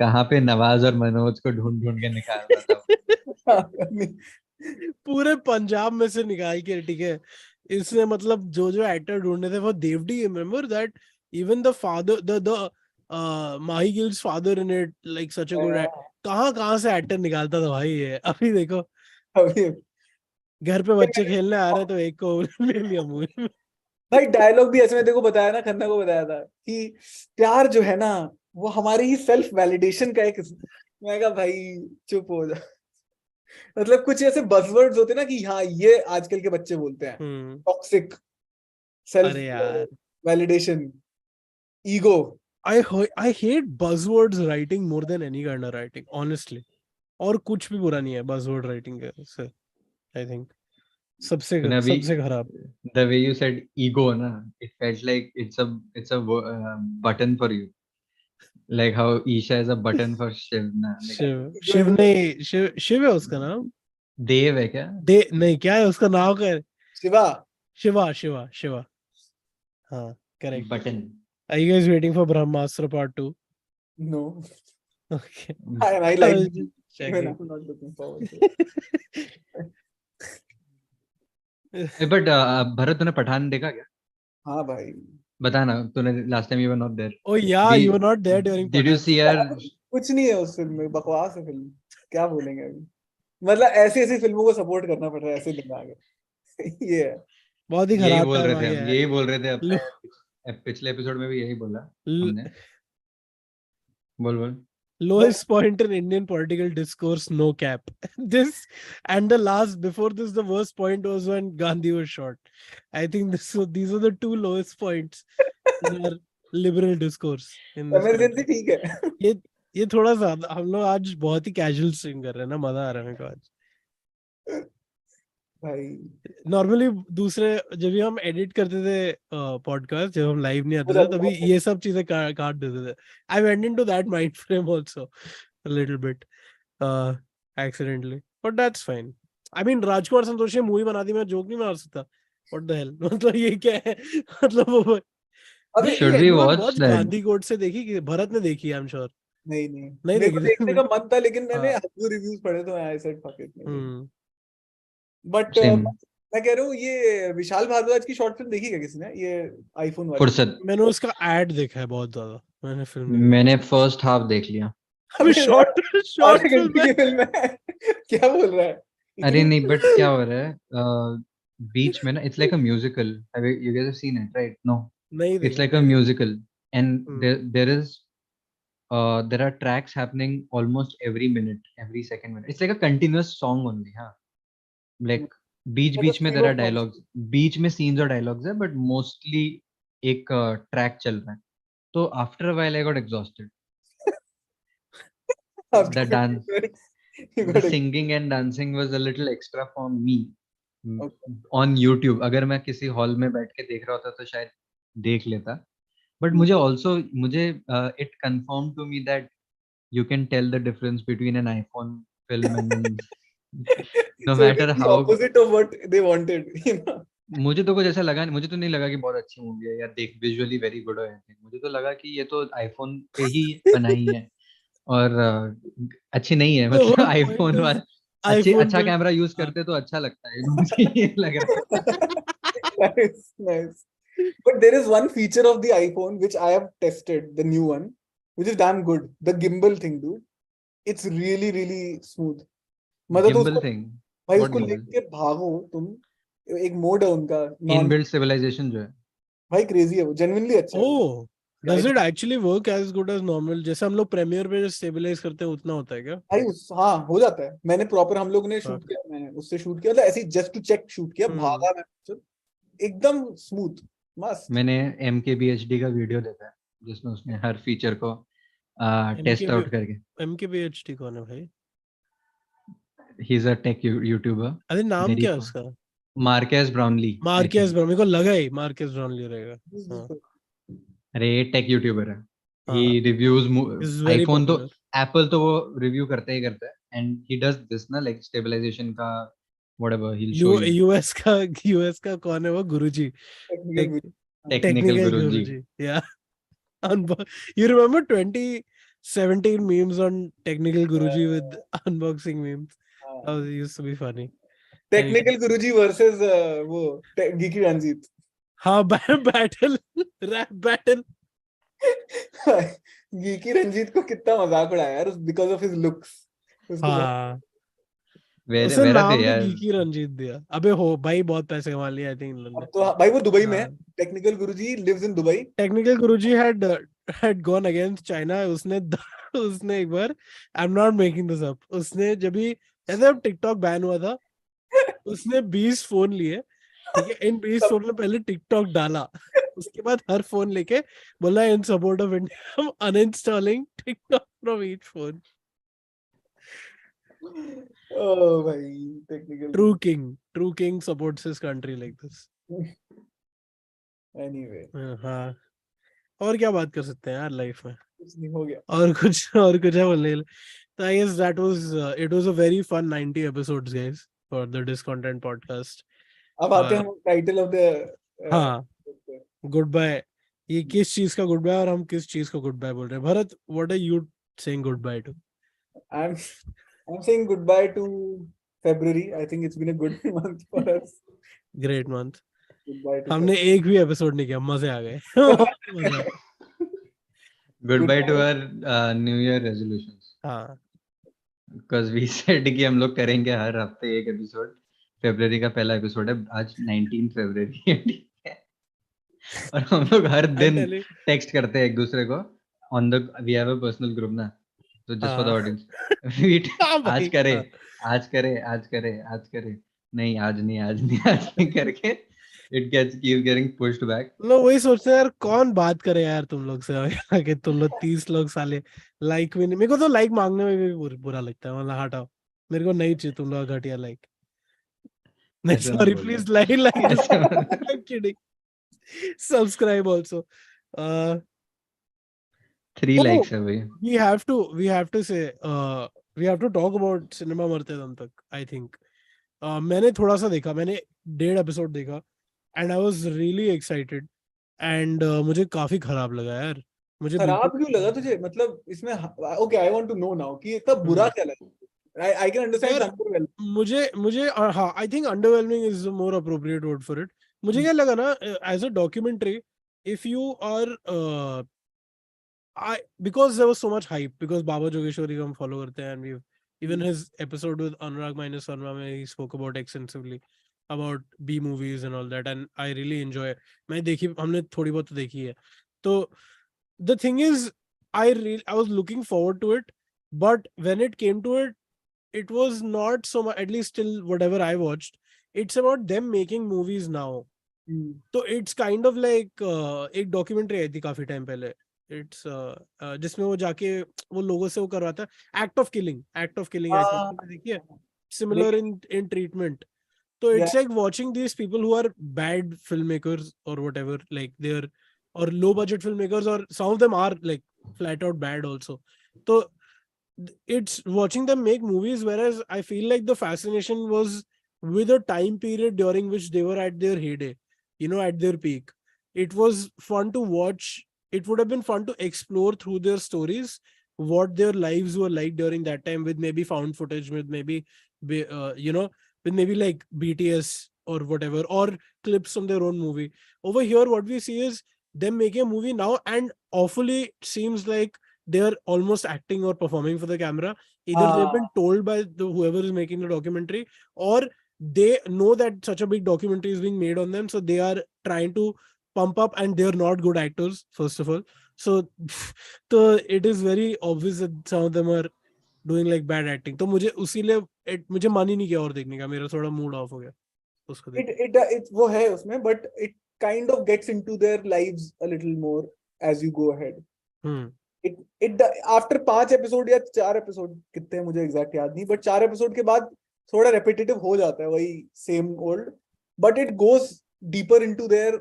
कहाँ पे नवाज और मनोज को ढूंढ के निकाल रहा था. पूरे पंजाब में से निकाल के. ठीक है, इसने मतलब जो एक्टर ढूंढने थे वो देवडी. Remember that even the father the Mahi Gill's father in it, like such a good. कहाँ से एक्टर निकालता था भाई ये. अभी देखो, घर पे बच्चे खेलने आ रहे तो एक को ले लिया मूवी में. भाई डायलॉग भी ऐसे में देखो बताया ना, खन्ना को बताया था कि प्यार जो है ना वो हमारी ही सेल्फ वैलिडेशन का एक. मैं कहा भाई चुप हो जा. मतलब कुछ ऐसे बज़वर्ड्स होते ना कि हाँ ये आजकल के बच्चे बोलते हैं. Toxic, self validation, ego. I hate buzzwords writing more than any kind of writing, honestly. और कुछ भी बुरा नहीं है buzzword writing से. I think सबसे खराब. The way you said ego na, it felt like it's a button for you, like how Isha is a button for Shiv na. Shiv नहीं, शिव है उसका नाम. देव है क्या? नहीं, क्या है उसका नाम? क्या? शिवा. हाँ, correct. Button. Are you guys waiting for Brahmastra Part 2? No. Okay. I like it. I'm not looking forward to it. But Bharat, तूने पठान देखा क्या? हाँ भाई. बता ना, तूने last time you were not there. Oh yeah, you were not there during. Did you see her? कुछ नहीं है उस फिल्म में, बकवास है फिल्म. क्या बोलेंगे अभी, मतलब ऐसी ऐसी फिल्मों को सपोर्ट करना पड़ रहा है, ऐसे दिन आ गए। ये है बहुत ही यही खराब बोल टाइम रहे आ थे गया हम, है। यही बोल रहे थे लो, अपने पिछले एपिसोड में भी यही बोला ल, हमने। बोल। lowest point in Indian political discourse, no cap. This and the last before this, the worst point was when Gandhi was shot. I think these are the two lowest points in our liberal discourse in this emergency country. ठीक है। ये ये थोड़ा सा हम लोग आज बहुत ही कैजुअल स्ट्रीम कर रहे हैं ना, मजा आ रहा है मेरे को आज। भाई नॉर्मली दूसरे जब भी हम एडिट करते थे पॉडकास्ट, जब हम लाइव नहीं आते पूरा थे, तभी ये सब चीजें काट देते थे। I went into that mind frame also a little bit accidentally, but that's fine. I mean, Rajkumar Santoshi ने मूवी बना दी, मैं जोक नहीं मार सकता। What the hell? मतलब ये क्या है? मतलब वो अभी Should we anyone watch watch that? Gandhi code से देखी कि भरत ने देखी? I'm sure नहीं नहीं, नहीं मेरे को देखने देखी। का मन था, लेकिन मैंने हाँ। रिव्यूज पढ़े तो I said fuck it. But Same. मैं कह रहा हूँ, ये विशाल भारद्वाज की शॉर्ट फिल्म देखी क्या किसी ने, ये आईफोन वाली? फुर्सत। मैंने उसका एड देखा है बहुत ज्यादा, मैंने फिल्म नहीं मैंने फर्स्ट हाफ देख लिया। देखी। अभी शॉर्ट आधे फिल्म घंटे है। की फिल्म है। क्या बोल रहा है अरे इतनी? नहीं, बट क्या हो रहा है बीच में ना, it's like a musical. You guys have seen it right? No, नहीं इट्स देखा। Like a musical and hmm, there are tracks happening almost every minute, every second minute. It's like a continuous song only, हाँ। Like बीच मतलब बीच में stream there of are dialogues, बीच में scenes और dialogues है, but mostly एक track चल रहा है। तो after a while I got exhausted. The after dance, 15 minutes, you the got it. singing and dancing was a little extra for me Okay. on YouTube. अगर मैं किसी हॉल में बैठ के देख रहा होता तो शायद देख लेता। But मुझे it confirmed to me that you can tell the difference between an iPhone film and an no So it is matter the how। opposite of what they wanted, you know. मुझे तो कुछ ऐसा लगा नहीं, मुझे तो नहीं लगा कि बहुत अच्छी मूवी है या देख विजुअली वेरी गुड है। मुझे तो लगा कि ये तो आईफोन पे ही बनाई है और अच्छी नहीं है। the मतलब whole point आईफोन is वाला iPhone अच्छा पे। कैमरा यूज हाँ। करते तो अच्छा लगता है, मुझे ये लग रहा Nice, nice. But there is one feature of the iPhone which I have tested, the new one, which is damn good. The gimbal thing, dude. It's really, really smooth. है। मतलब तो गिम्बल उसको, थिंग, भाई what उसको gimbal? लेके भागो तुम। एक मोड है उनका नॉन, इनबिल्ट सिविलाइजेशन जो है। भाई क्रेजी है वो, जेन्युइनली अच्छा है वो। Oh, does it actually work as good as normal? जैसे हम लोग प्रीमियर पे स्टेबलाइज करते हैं उतना होता है क्या? भाई हाँ हो जाता है। मैंने प्रॉपर, हम लोग ने शूट Fuck. किया, मैंने उससे शूट किया, मतलब ऐसे जस्ट टू चेक शूट किया, हम्म। भागा मैं एकदम स्मूथ, मस्त। मैंने MKBHD का वीडियो देखा है जिसमें उसने हर फीचर को टेस्ट MKB आउट करके। MKBHD कौन है भाई? He is a tech YouTuber, अरे नाम वेरी क्या है उसका? मार्केस ब्राउनली आई मार्केस थिंक। ब्राउन, मेरे को लगा ही मार्केस ब्राउनली रहेगा। हाँ अरे ये टेक यूट्यूबर है। ही हाँ, रिव्यूज इज वेरी आईफोन तो, पॉपुलर। एप्पल तो वो रिव्यू करते ही करता है एंड ही डज दिस ना, लाइक स्टेबलाइजेशन का whatever he will show you. US का कौन है वो? गुरुजी, टेक्निकल टेक्निकल टेक्निकल गुरुजी। गुरुजी। या you remember 2017 memes on technical guruji with unboxing memes? That used to be funny. Technical Guruji versus वो geeky Ranjit. हाँ, battle, rap battle. Geeky Ranjit को कितना मजाक उड़ाया यार, बिकॉज ऑफ हिज लुक्स। उसको बहुत, हाँ, वेर उसने वेर आर दे नाम भी यार? गीकी रंजीत दिया। अबे हो भाई, बहुत पैसे कमा लिए आई थिंक इन्होंने। अब तो भाई वो दुबई में है। हाँ, technical Guruji lives in Dubai. Technical Guruji had gone against China. उसने एक बार, I am not making this up, उसने जब भी ऐसे अब टिकटॉक बैन हुआ था, उसने 20 फोन लिए, ठीक है, इन 20 फोन में पहले टिकटॉक डाला, उसके बाद हर फोन लेके बोला in support of India uninstalling TikTok from each phone. ओ भाई technical true king supports his country like this. Anyway, हाँ, और क्या बात कर सकते हैं यार लाइफ में? कुछ नहीं हो गया। और कुछ है बोलने के लिए? So I guess it was a very fun 90 episodes, guys, for the DissContent podcast. अब आते हैं हम टाइटल ऑफ द, हाँ, गुड बाय। ये किस चीज का गुड बाय और हम किस चीज को गुड बाय बोल रहे हैं? Bharat, what are you saying goodbye to? I'm saying goodbye to February. I think it's been a good month for us. Great month. Goodbye to हमने एक भी एपिसोड नहीं किया, मजे आ गए। मजा। Goodbye to Goodbye. Our new year resolutions. हाँ, Because we said कि हम लोग करेंगे हर हफ्ते एक एपिसोड. फरवरी का पहला एपिसोड है, आज 19 फरवरी है. और हम लोग हर दिन टेक्स्ट करते हैं एक दूसरे को on the, we have a personal group ना, तो जस्ट फॉर द ऑडियंस, आज करे, आज करे, आज करे, आज करे, नहीं आज नहीं, आज नहीं, आज नहीं करके it keep getting pushed back. लोग वही सोचते हैं यार कौन बात करे यार तुम लोग से कि तुम लोग 30 लोग साले लाइक भी नहीं. मेरे को तो लाइक मांगने में भी बुरा लगता है. मतलब हटाओ, मेरे को नहीं चाहिए तुम लोग घटिया लाइक. नहीं sorry, please like like kidding. Subscribe also. 3 likes है भाई. we have to say we have to talk about cinema मरते दम तक. I think मैंने थोड़ा सा देखा, मैंने 1.5 एपिसोड देखा and I was really excited and मुझे काफी खराब लगा यार. मुझे खराब क्यों लगा तुझे? मतलब इसमें okay, I want to know now कि इतना बुरा क्या लगा. I can understand underwhelming. मुझे हाँ, I think underwhelming is more appropriate word for it. मुझे क्या लगा ना, as a documentary, if you are because there was so much hype, because Baba Jogeshwari को हम follow करते हैं and we've even his episode with Anurag minus Sarma में he spoke about extensively about B movies and all that, and I really enjoy. मैं देखी, हमने थोड़ी बहुत देखी है. तो the thing is, I was looking forward to it, but when it came to it, it was not so much, at least till whatever I watched, it's about them making movies now. तो it's kind of like एक documentary आई थी काफी time पहले. It's जिसमें वो जाके वो लोगों से वो करवाता है act of killing देखिए, similar in treatment. So it's like watching these people who are bad filmmakers or whatever, like they're or low budget filmmakers, or some of them are like flat out bad also. So it's watching them make movies, whereas I feel like the fascination was with a time period during which they were at their heyday, you know, at their peak. It was fun to watch. It would have been fun to explore through their stories what their lives were like during that time, with maybe found footage, with maybe you know, with maybe like BTS or whatever, or clips from their own movie. Over here what we see is them making a movie now, and awfully seems like they're almost acting or performing for the camera. Either they've been told by whoever is making the documentary, or they know that such a big documentary is being made on them, so they are trying to pump up, and they're not good actors, first of all. So it is very obvious that some of them are doing like bad acting. तो मुझे उसीलिए मुझे मन ही नहीं किया और देखने का. मेरा थोड़ा मूड ऑफ हो गया उसको देख. It वो है उसमें, but it kind of gets into their lives a little more as you go ahead. It after 5 episode या 4 एपिसोड, कितने मुझे एग्जैक्ट याद नहीं, बट 4 एपिसोड के बाद थोड़ा रेपिटेटिव हो जाता है, वही same old, but it goes deeper into their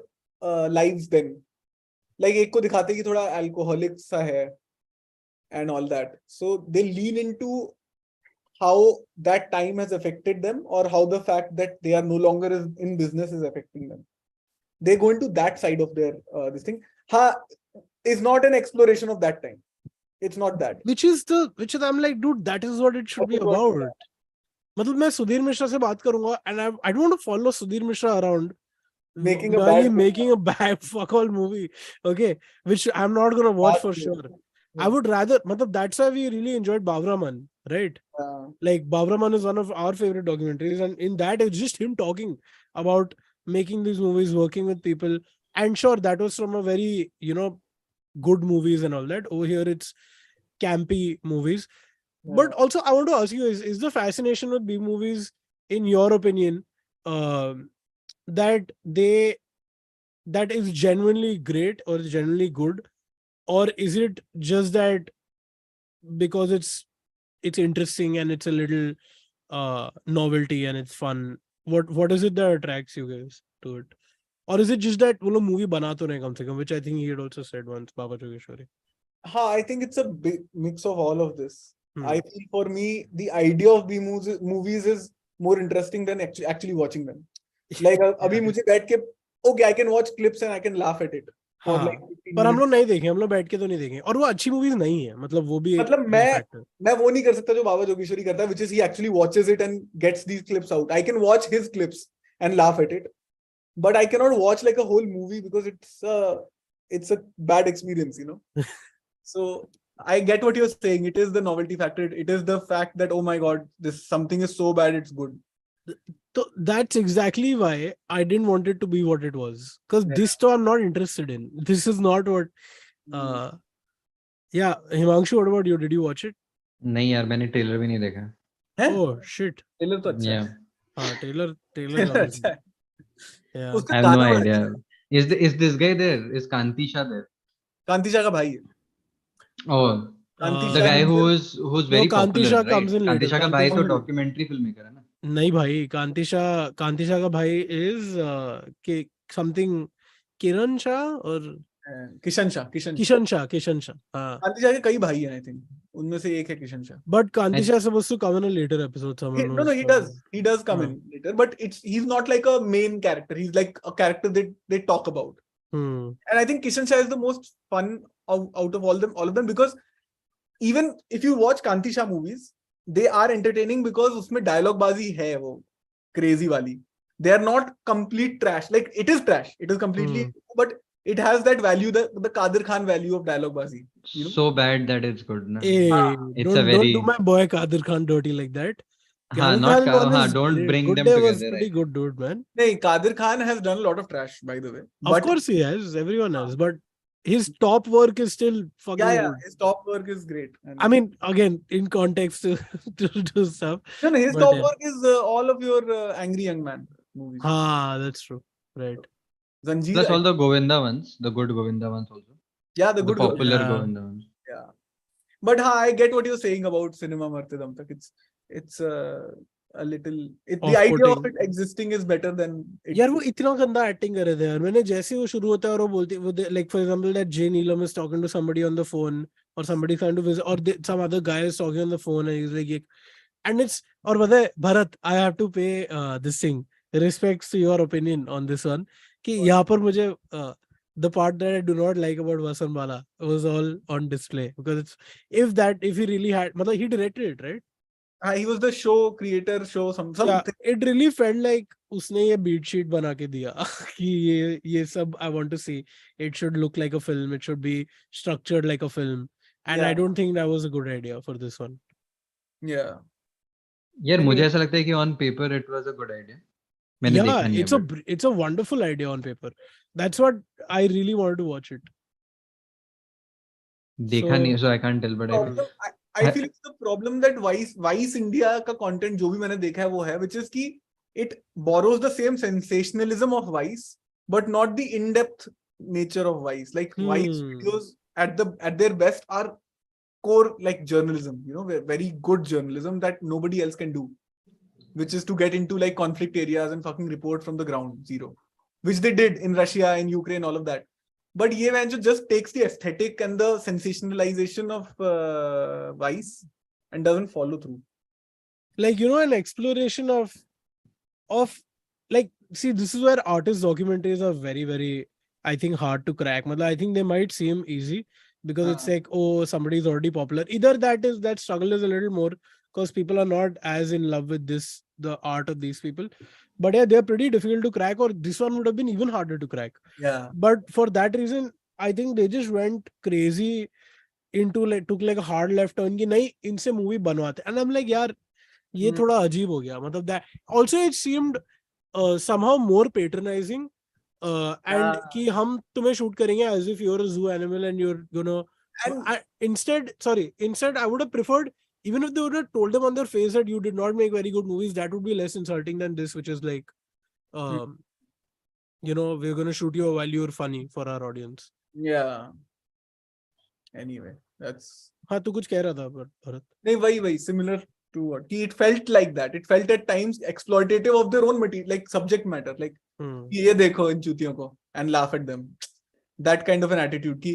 lives then. Like एक को दिखाते कि थोड़ा अल्कोहलिक सा है and all that, so they lean into how that time has affected them, or how the fact that they are no longer in business is affecting them. They go into that side of their this thing. Is not an exploration of that time. It's not that. Which is I'm like, dude, that is what it should be about. मतलब मैं सुधीर मिश्रा से बात करूंगा, and I don't want to follow Sudhir Mishra around making a bad fuck all movie, okay, which I'm not gonna watch for sure. I would rather, matlab, that's why we really enjoyed Bavraman, right? Like Bavraman is one of our favorite documentaries, and in that it's just him talking about making these movies, working with people, and sure, that was from a very, you know, good movies and all that. Over here it's campy movies. But also I want to ask you, is the fascination with B movies, in your opinion, that is genuinely great or genuinely good, or is it just that because it's interesting and it's a little novelty and it's fun? What is it that attracts you guys to it? Or is it just that वो लोग movie बना तो रहे कम से कम, which I think he had also said once, Baba Jogeshwari. I think it's a big mix of all of this. I feel for me, the idea of B movies is more interesting than actually watching them. Like अभी मुझे बैठ के, okay, I can watch clips and I can laugh at it. पर हम लोग नहीं देखें, हम लोग बैठ के तो नहीं देखें, और वो अच्छी मूवीज नहीं है, मतलब वो भी मतलब मैं वो नहीं कर सकता जो बाबा जोगेश्वरी करता है, which is he actually watches it and gets these clips out. I can watch his clips and laugh at it, but I cannot watch like a whole movie because it's a bad experience, you know. So I get what you're saying. It is the novelty factor. It is the fact that, oh my god, this something is so bad it's good. So that's exactly why I didn't want it to be what it was. Because this though I'm not interested in. This is not what yeah, Himanshu, what about you? Did you watch it? नहीं यार, मैंने trailer भी नहीं देखा. Oh shit. Trailer तो अच्छा Yeah. है. हाँ, ट्रेलर अच्छा है. Yeah. उसका I have no गाना बड़ा idea. अच्छा है. Is this guy there? Is Kanti Shah there? कांति शाह का भाई है. Oh, Kanti the Shah guy himself. who's very Kanti popular, Shah right? comes in Kanti later. Shah का Kanti भाई तो Shah- डॉक्यूमेंट्री फिल्म मेकर है ना. नहीं भाई, कांति शाह का भाई is के something किरण शाह और किशन शाह. किशन शाह. हाँ. कांति शाह के कई भाई हैं, I think. उनमें से एक है Kishan Shah. But Kanti Shah is supposed to come in a later episode. No, he does. He does come in later, but he's not like a main character. He's like a character that they talk about. And I think Kishan Shah is the most fun out of all of them, because even if you watch Kanti Shah movies, they are entertaining because उसमें dialogue बाजी है वो crazy वाली. They are not complete trash. Like it is trash. It is completely, but it has that value, the Kadir Khan value of dialogue bazi. You know? So bad that it's good. Na? Hey, It's don't very... do my boy Kadir Khan dirty like that. Don't bring them together. Was pretty good dude, man. No, Kadir Khan has done a lot of trash, by the way. Of course he has. Everyone has. But his top work is still fucking good. His top work is great. I mean, again, in context to stuff. No, his top work is all of your Angry Young Man movies. That's true. Right. Zanjeer, plus all the Govinda ones, the good Govinda ones also. Yeah, the good popular Govinda ones. Yeah. But I get what you're saying about cinema Marte Dum Tak. It's a little... the idea of it existing is better than... यार वो इतना गंदा acting कर रहे थे यार. मैंने जैसे वो शुरू होता है और वो बोलती, like for example that Jay Neelam is talking to somebody on the phone, or somebody trying to visit, or some other guy is talking on the phone, and he's like, and it's, और पता है Bharat, I have to pay this thing, respects to your opinion on this one, कि यहाँ पर मुझे the part that I do not like about Vasan Bala was all on display, because if he really had, मतलब he directed it, right? He was the show creator, something. Yeah, it really felt like उसने ये beat sheet बना के दिया कि ये सब I want to see. It should look like a film. It should be structured like a film. And I don't think that was a good idea for this one. Yeah. यार मुझे ऐसा लगता है कि on paper it was a good idea. It's a wonderful idea on paper. That's what I really wanted to watch it. देखा नहीं, so I can't tell, but I feel it's the problem that Vice India का content जो भी मैंने देखा है वो है, which is कि it borrows the same sensationalism of Vice, but not the in-depth nature of Vice. Like Vice videos at their best are core like journalism, you know, very good journalism that nobody else can do, which is to get into like conflict areas and fucking report from the ground zero, which they did in Russia, in Ukraine, all of that. But ye venture just takes the aesthetic and the sensationalization of Vice and doesn't follow through. Like, you know, an exploration of like, see, this is where artist documentaries are very, very, I think, hard to crack. I think they might seem easy because it's like, oh, somebody's already popular. Either that struggle is a little more because people are not as in love with the art of these people. But yeah, they're pretty difficult to crack, or this one would have been even harder to crack. Yeah. But for that reason, I think they just went crazy into took like a hard left turn ki nahi, inse movie banwate. And I'm like, yaar, ye thoda ajeeb ho gaya. That also it seemed somehow more patronizing. And ki hum tumhe shoot karenge as if you're a zoo animal and you're gonna... Instead, I would have preferred, even if they would have told them on their face that you did not make very good movies, that would be less insulting than this, which is like, you know, we're going to shoot you while you're funny for our audience. Yeah. Anyway, that's... हाँ, तू कुछ कह रहा था भरत? नहीं, वही similar to what? It felt like that. It felt at times exploitative of their own material, like subject matter. Like, ये देखो इन चूतियों को, and laugh at them. That kind of an attitude.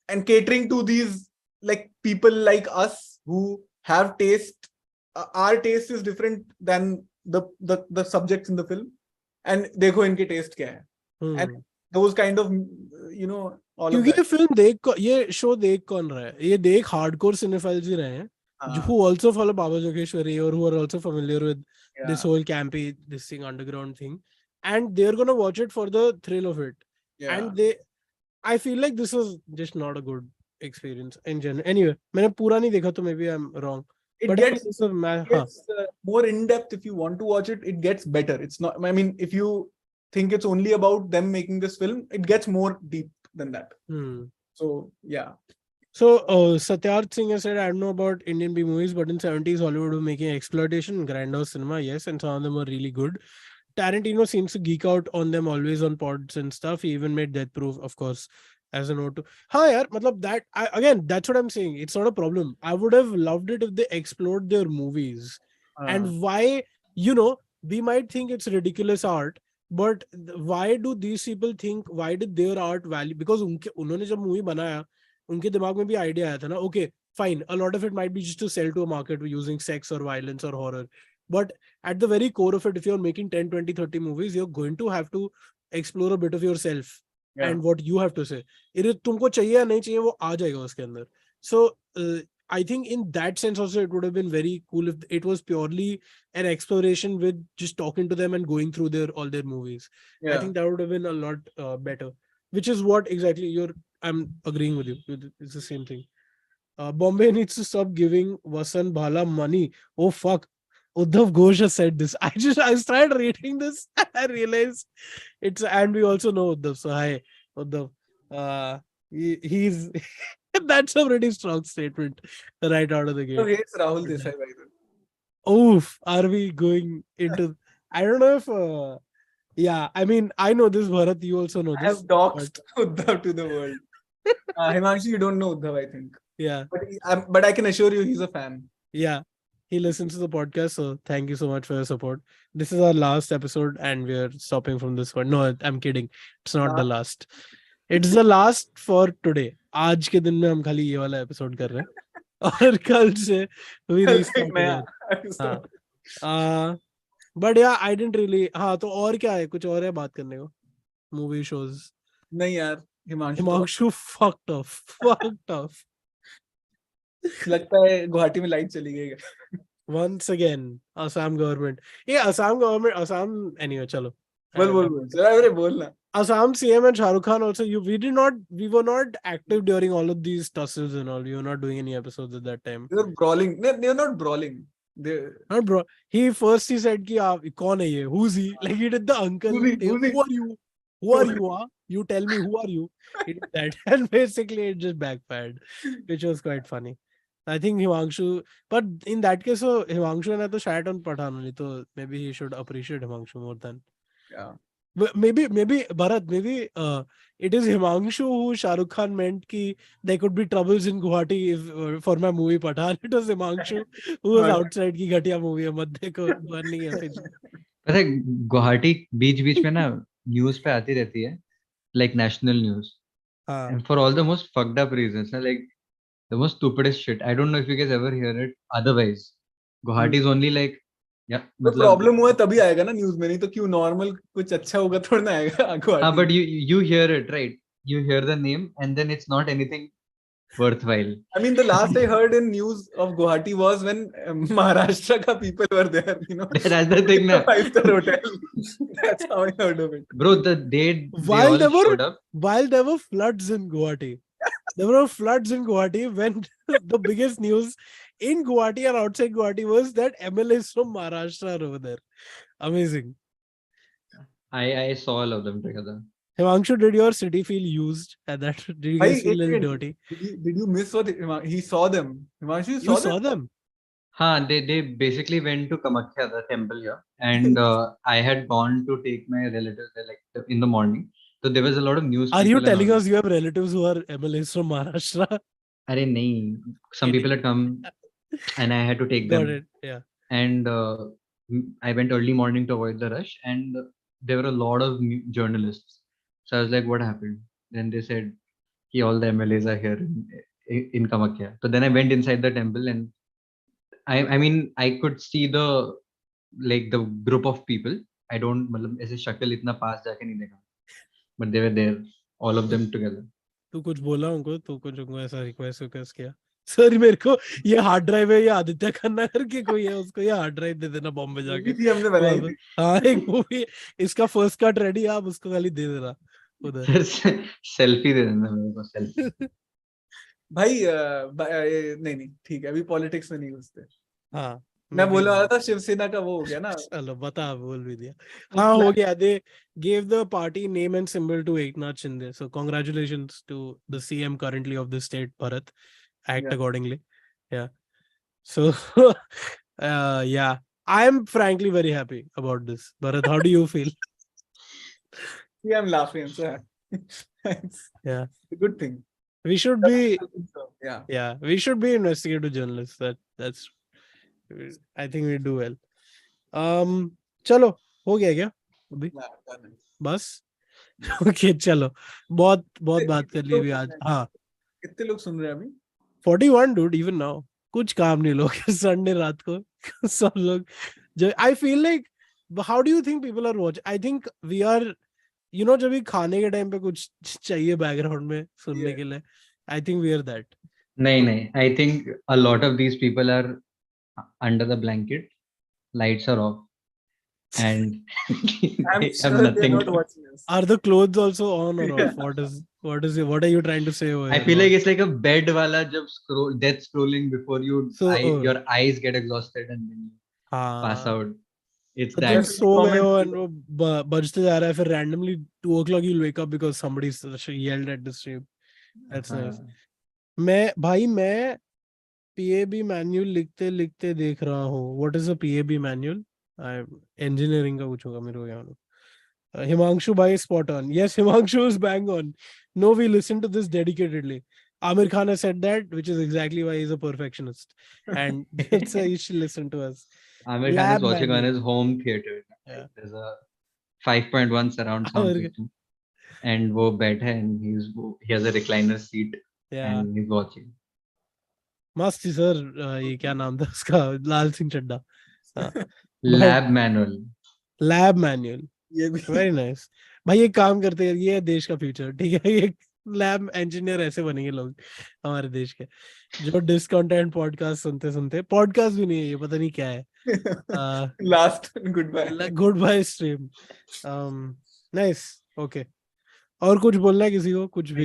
And catering to these like people like us who have taste. Our taste is different than the subjects in the film. And देखो इनके taste क्या है. And those kind of, you know, all of that. क्योंकि ये film ये show देख कौन रहा है? ये देख hardcore cinephiles ही रहे हैं, who also follow Baba Jogeshwari, or who are also familiar with this whole campy, this thing, underground thing, and they're gonna watch it for the thrill of it. And I feel like this was just not a good experience in general. Anyway, मैंने पूरा नहीं देखा तो maybe I'm wrong. It But gets more in depth if you want to watch it. It gets better. It's not. I mean, if you think it's only about them making this film, it gets more deep than that. So yeah. So Satyarth Singh has said, I don't know about Indian B movies, but in 70s Hollywood was making exploitation, grindhouse cinema, yes, and some of them were really good. Tarantino seems to geek out on them always on pods and stuff. He even made Death Proof, of course, as a note to. Yaar, matlab that again, that's what I'm saying. It's not a problem. I would have loved it if they explored their movies. And why, we might think it's ridiculous art, but why do these people think, why did their art value? Because उन्होंने जब movie बनाया, उनके दिमाग में भी idea आया था ना, okay, fine, a lot of it might be just to sell to a market using sex or violence or horror. But at the very core of it, if you're making 10, 20, 30 movies, you're going to have to explore a bit of yourself and what you have to say. तुमको चाहिए या नहीं चाहिए वो आ जाएगा उसके अंदर. So I think in that sense also it would have been very cool if it was purely an exploration with just talking to them and going through all their movies. I think that would have been a lot better. Which is what exactly I'm agreeing with you. It's the same thing. Bombay needs to stop giving Vasan Bhala money. Oh fuck. Uddhav Ghosh has said this. I started reading this and I realized and we also know Uddhav. So hi, Uddhav. He's that's a pretty strong statement right out of the gate. Okay, it's Rahul Desai, by the way. Oof, are we going into? I don't know if. Yeah, I mean, I know this, Bharat. You also know this. I have doxed Uddhav to the world. Himanshu, you don't know Uddhav, I think. Yeah. But I can assure you he's a fan. Yeah. He listens to the podcast, so thank you so much for your support. This is our last episode and we're stopping from this one. No, I'm kidding. It's not the last. It's the last for today. आज के दिन में हम खाली ये वाला episode कर रहे हैं और कल से we restart. But yeah, I didn't really. हाँ, तो और क्या है? कुछ और है बात करने को? Movie shows. नहीं यार, हिमांशु fucked off. लगता है गुवाहाटी में लाइट चली गई है. Once again, Assam government. Yeah, Assam. Anyway, chalo. बोल. Assam CM and Shah Rukh Khan also. We were not active during all of these tussles and all. We were not doing any episodes at that time. They were brawling. They were not brawling. Not bro. He said ki kaun hai ye? Who's he? Like he did the uncle. Who are you? Who are you? Huh? You tell me who are you? He did that, and basically it just backfired, which was quite funny. I think Himanshu, but in that case, so Himanshu and I to shat on Pathan only, so maybe he should appreciate Himanshu more than. Yeah. Maybe Bharat, maybe it is Himanshu who Shah Rukh Khan meant ki there could be troubles in Guwahati if, for my movie Pathan. It was Himanshu who was outside ki ghatiya movie hai, mat dekho, burning hai fridge. पता है गुवाहाटी बीच में ना news पे आती रहती है, like national news, and for all the most fucked up reasons, like the most stupidest shit. I don't know if you guys ever hear it. Otherwise, Guwahati is only like, yeah. तो problem हुआ तभी आएगा ना news में, नहीं तो क्यों normal कुछ अच्छा होगा थोड़ा ना आएगा. हाँ, but you hear it, right? You hear the name and then it's not anything worthwhile. I mean, the last I heard in news of Guwahati was when Maharashtra ka people were there, you know. That's the thing now. 5-star hotel. That's how I heard of it. Bro, while there were floods in Guwahati. There were floods in Guwahati when the biggest news in Guwahati and outside Guwahati was that MLAs from Maharashtra are over there. Amazing. I saw all of them together. Himanshu, did your city feel used at that? Did you guys feel a little dirty? Did you miss what he saw them? Himanshu, you saw them? Haan, they basically went to Kamakhya, the temple here, and I had gone to take my relatives there like in the morning. So there was a lot of news. Are you telling us you have relatives who are MLAs from Maharashtra? Arey nahi. Some people had come and I had to take them. Got it. Yeah. And I went early morning to avoid the rush, and there were a lot of journalists. So I was like, what happened? Then they said, all the MLAs are here in Kamakhya. So then I went inside the temple, and I mean, I could see the group of people. I don't, aise shakal itna paas jaake nahi dekha. But they were there, all of them together. तू कुछ बोला उनको? तू कुछ उनको ऐसा request किया? Sir मेरे को ये हार्ड ड्राइव है, ये आदित्य खन्ना करके कोई है, उसको ये हार्ड ड्राइव दे देना बॉम्बे जाके. हमने बनाई थी. हाँ, एक मूवी, इसका फर्स्ट कट रेडी, आप उसको खाली दे देना उधर. सेल्फी दे देना मेरे को, सेल्फी. भाई नहीं ठीक है, अभी पॉलिटिक्स में नहीं घुसते। हाँ मैं बोलने वाला था शिवसेना का वो हो गया ना। चलो बता, बोल भी दिया। हाँ हो गया, दे gave the party name and symbol to Eknath Shinde, so congratulations to the CM currently of the state, Bharat. Act Yeah. accordingly. Yeah, so yeah, I am frankly very happy about this. Bharat, how do you feel? Yeah, I'm laughing. I'm so happy. Yeah, It's a good thing. we should be, Yeah. yeah, we should be investigative journalists. That's I think we do well. चलो हो गया क्या अभी? Yeah, done it. बस okay चलो, बहुत बहुत बात कर ली लोग अभी सुन आज। रहे हैं? हाँ, कितने लोग सुन रहे हैं अभी? 41 dude, even now कुछ काम नहीं लोग संडे रात को सब लोग जो I feel like, how do you think people are watch? I think we are, you know, जब भी खाने के टाइम पे कुछ चाहिए बैकग्राउंड में सुनने के लिए, I think we are that. नहीं, I think a lot of these people are under the blanket, lights are off, and I'm they have sure they're nothing not to. watching us. Are the clothes also on or Yeah. off? What are you trying to say over I here? feel like it's like a bed wala jab death scrolling before you So, your eyes get exhausted and then you pass हाँ, out. It's तो that. तुम Definitely सो गए comment हो below. and वो बजते जा रहा है, फिर randomly 2 o'clock you'll wake up because somebody yelled at the stream. That's nice. हाँ. मैं PAB मैनुअल लिखते लिखते देख रहा हूँ। What is a PAB manual? Engineering का कुछ होगा, मेरे को क्या मालूम। Himanshu bhai is spot on. Yes, Himanshu is bang on. No, we listen to this dedicatedly. Amir Khan has said that, which is exactly why he's a perfectionist. And that's why you should listen to us. Amir Khan is Lab watching on manual. his home theater. Yeah. There's a 5.1 surround sound Amir- system, and वो बैठा है and he has a recliner seat Yeah. and he's watching. मस्त थी sir, ये क्या नाम था उसका, Laal Singh Chaddha. Lab manual. Lab manual, ये भी वेरी नाइस। भाई एक काम करते हैं, ये है देश का फ्यूचर, ठीक है? ये लैब इंजीनियर ऐसे बनेंगे लोग हमारे देश के, जो डिसकंटेंट पॉडकास्ट सुनते सुनते, पॉडकास्ट भी नहीं है ये, पता नहीं क्या है, last goodbye. Goodbye stream. Nice, okay. और कुछ बोलना है किसी को, कुछ भी?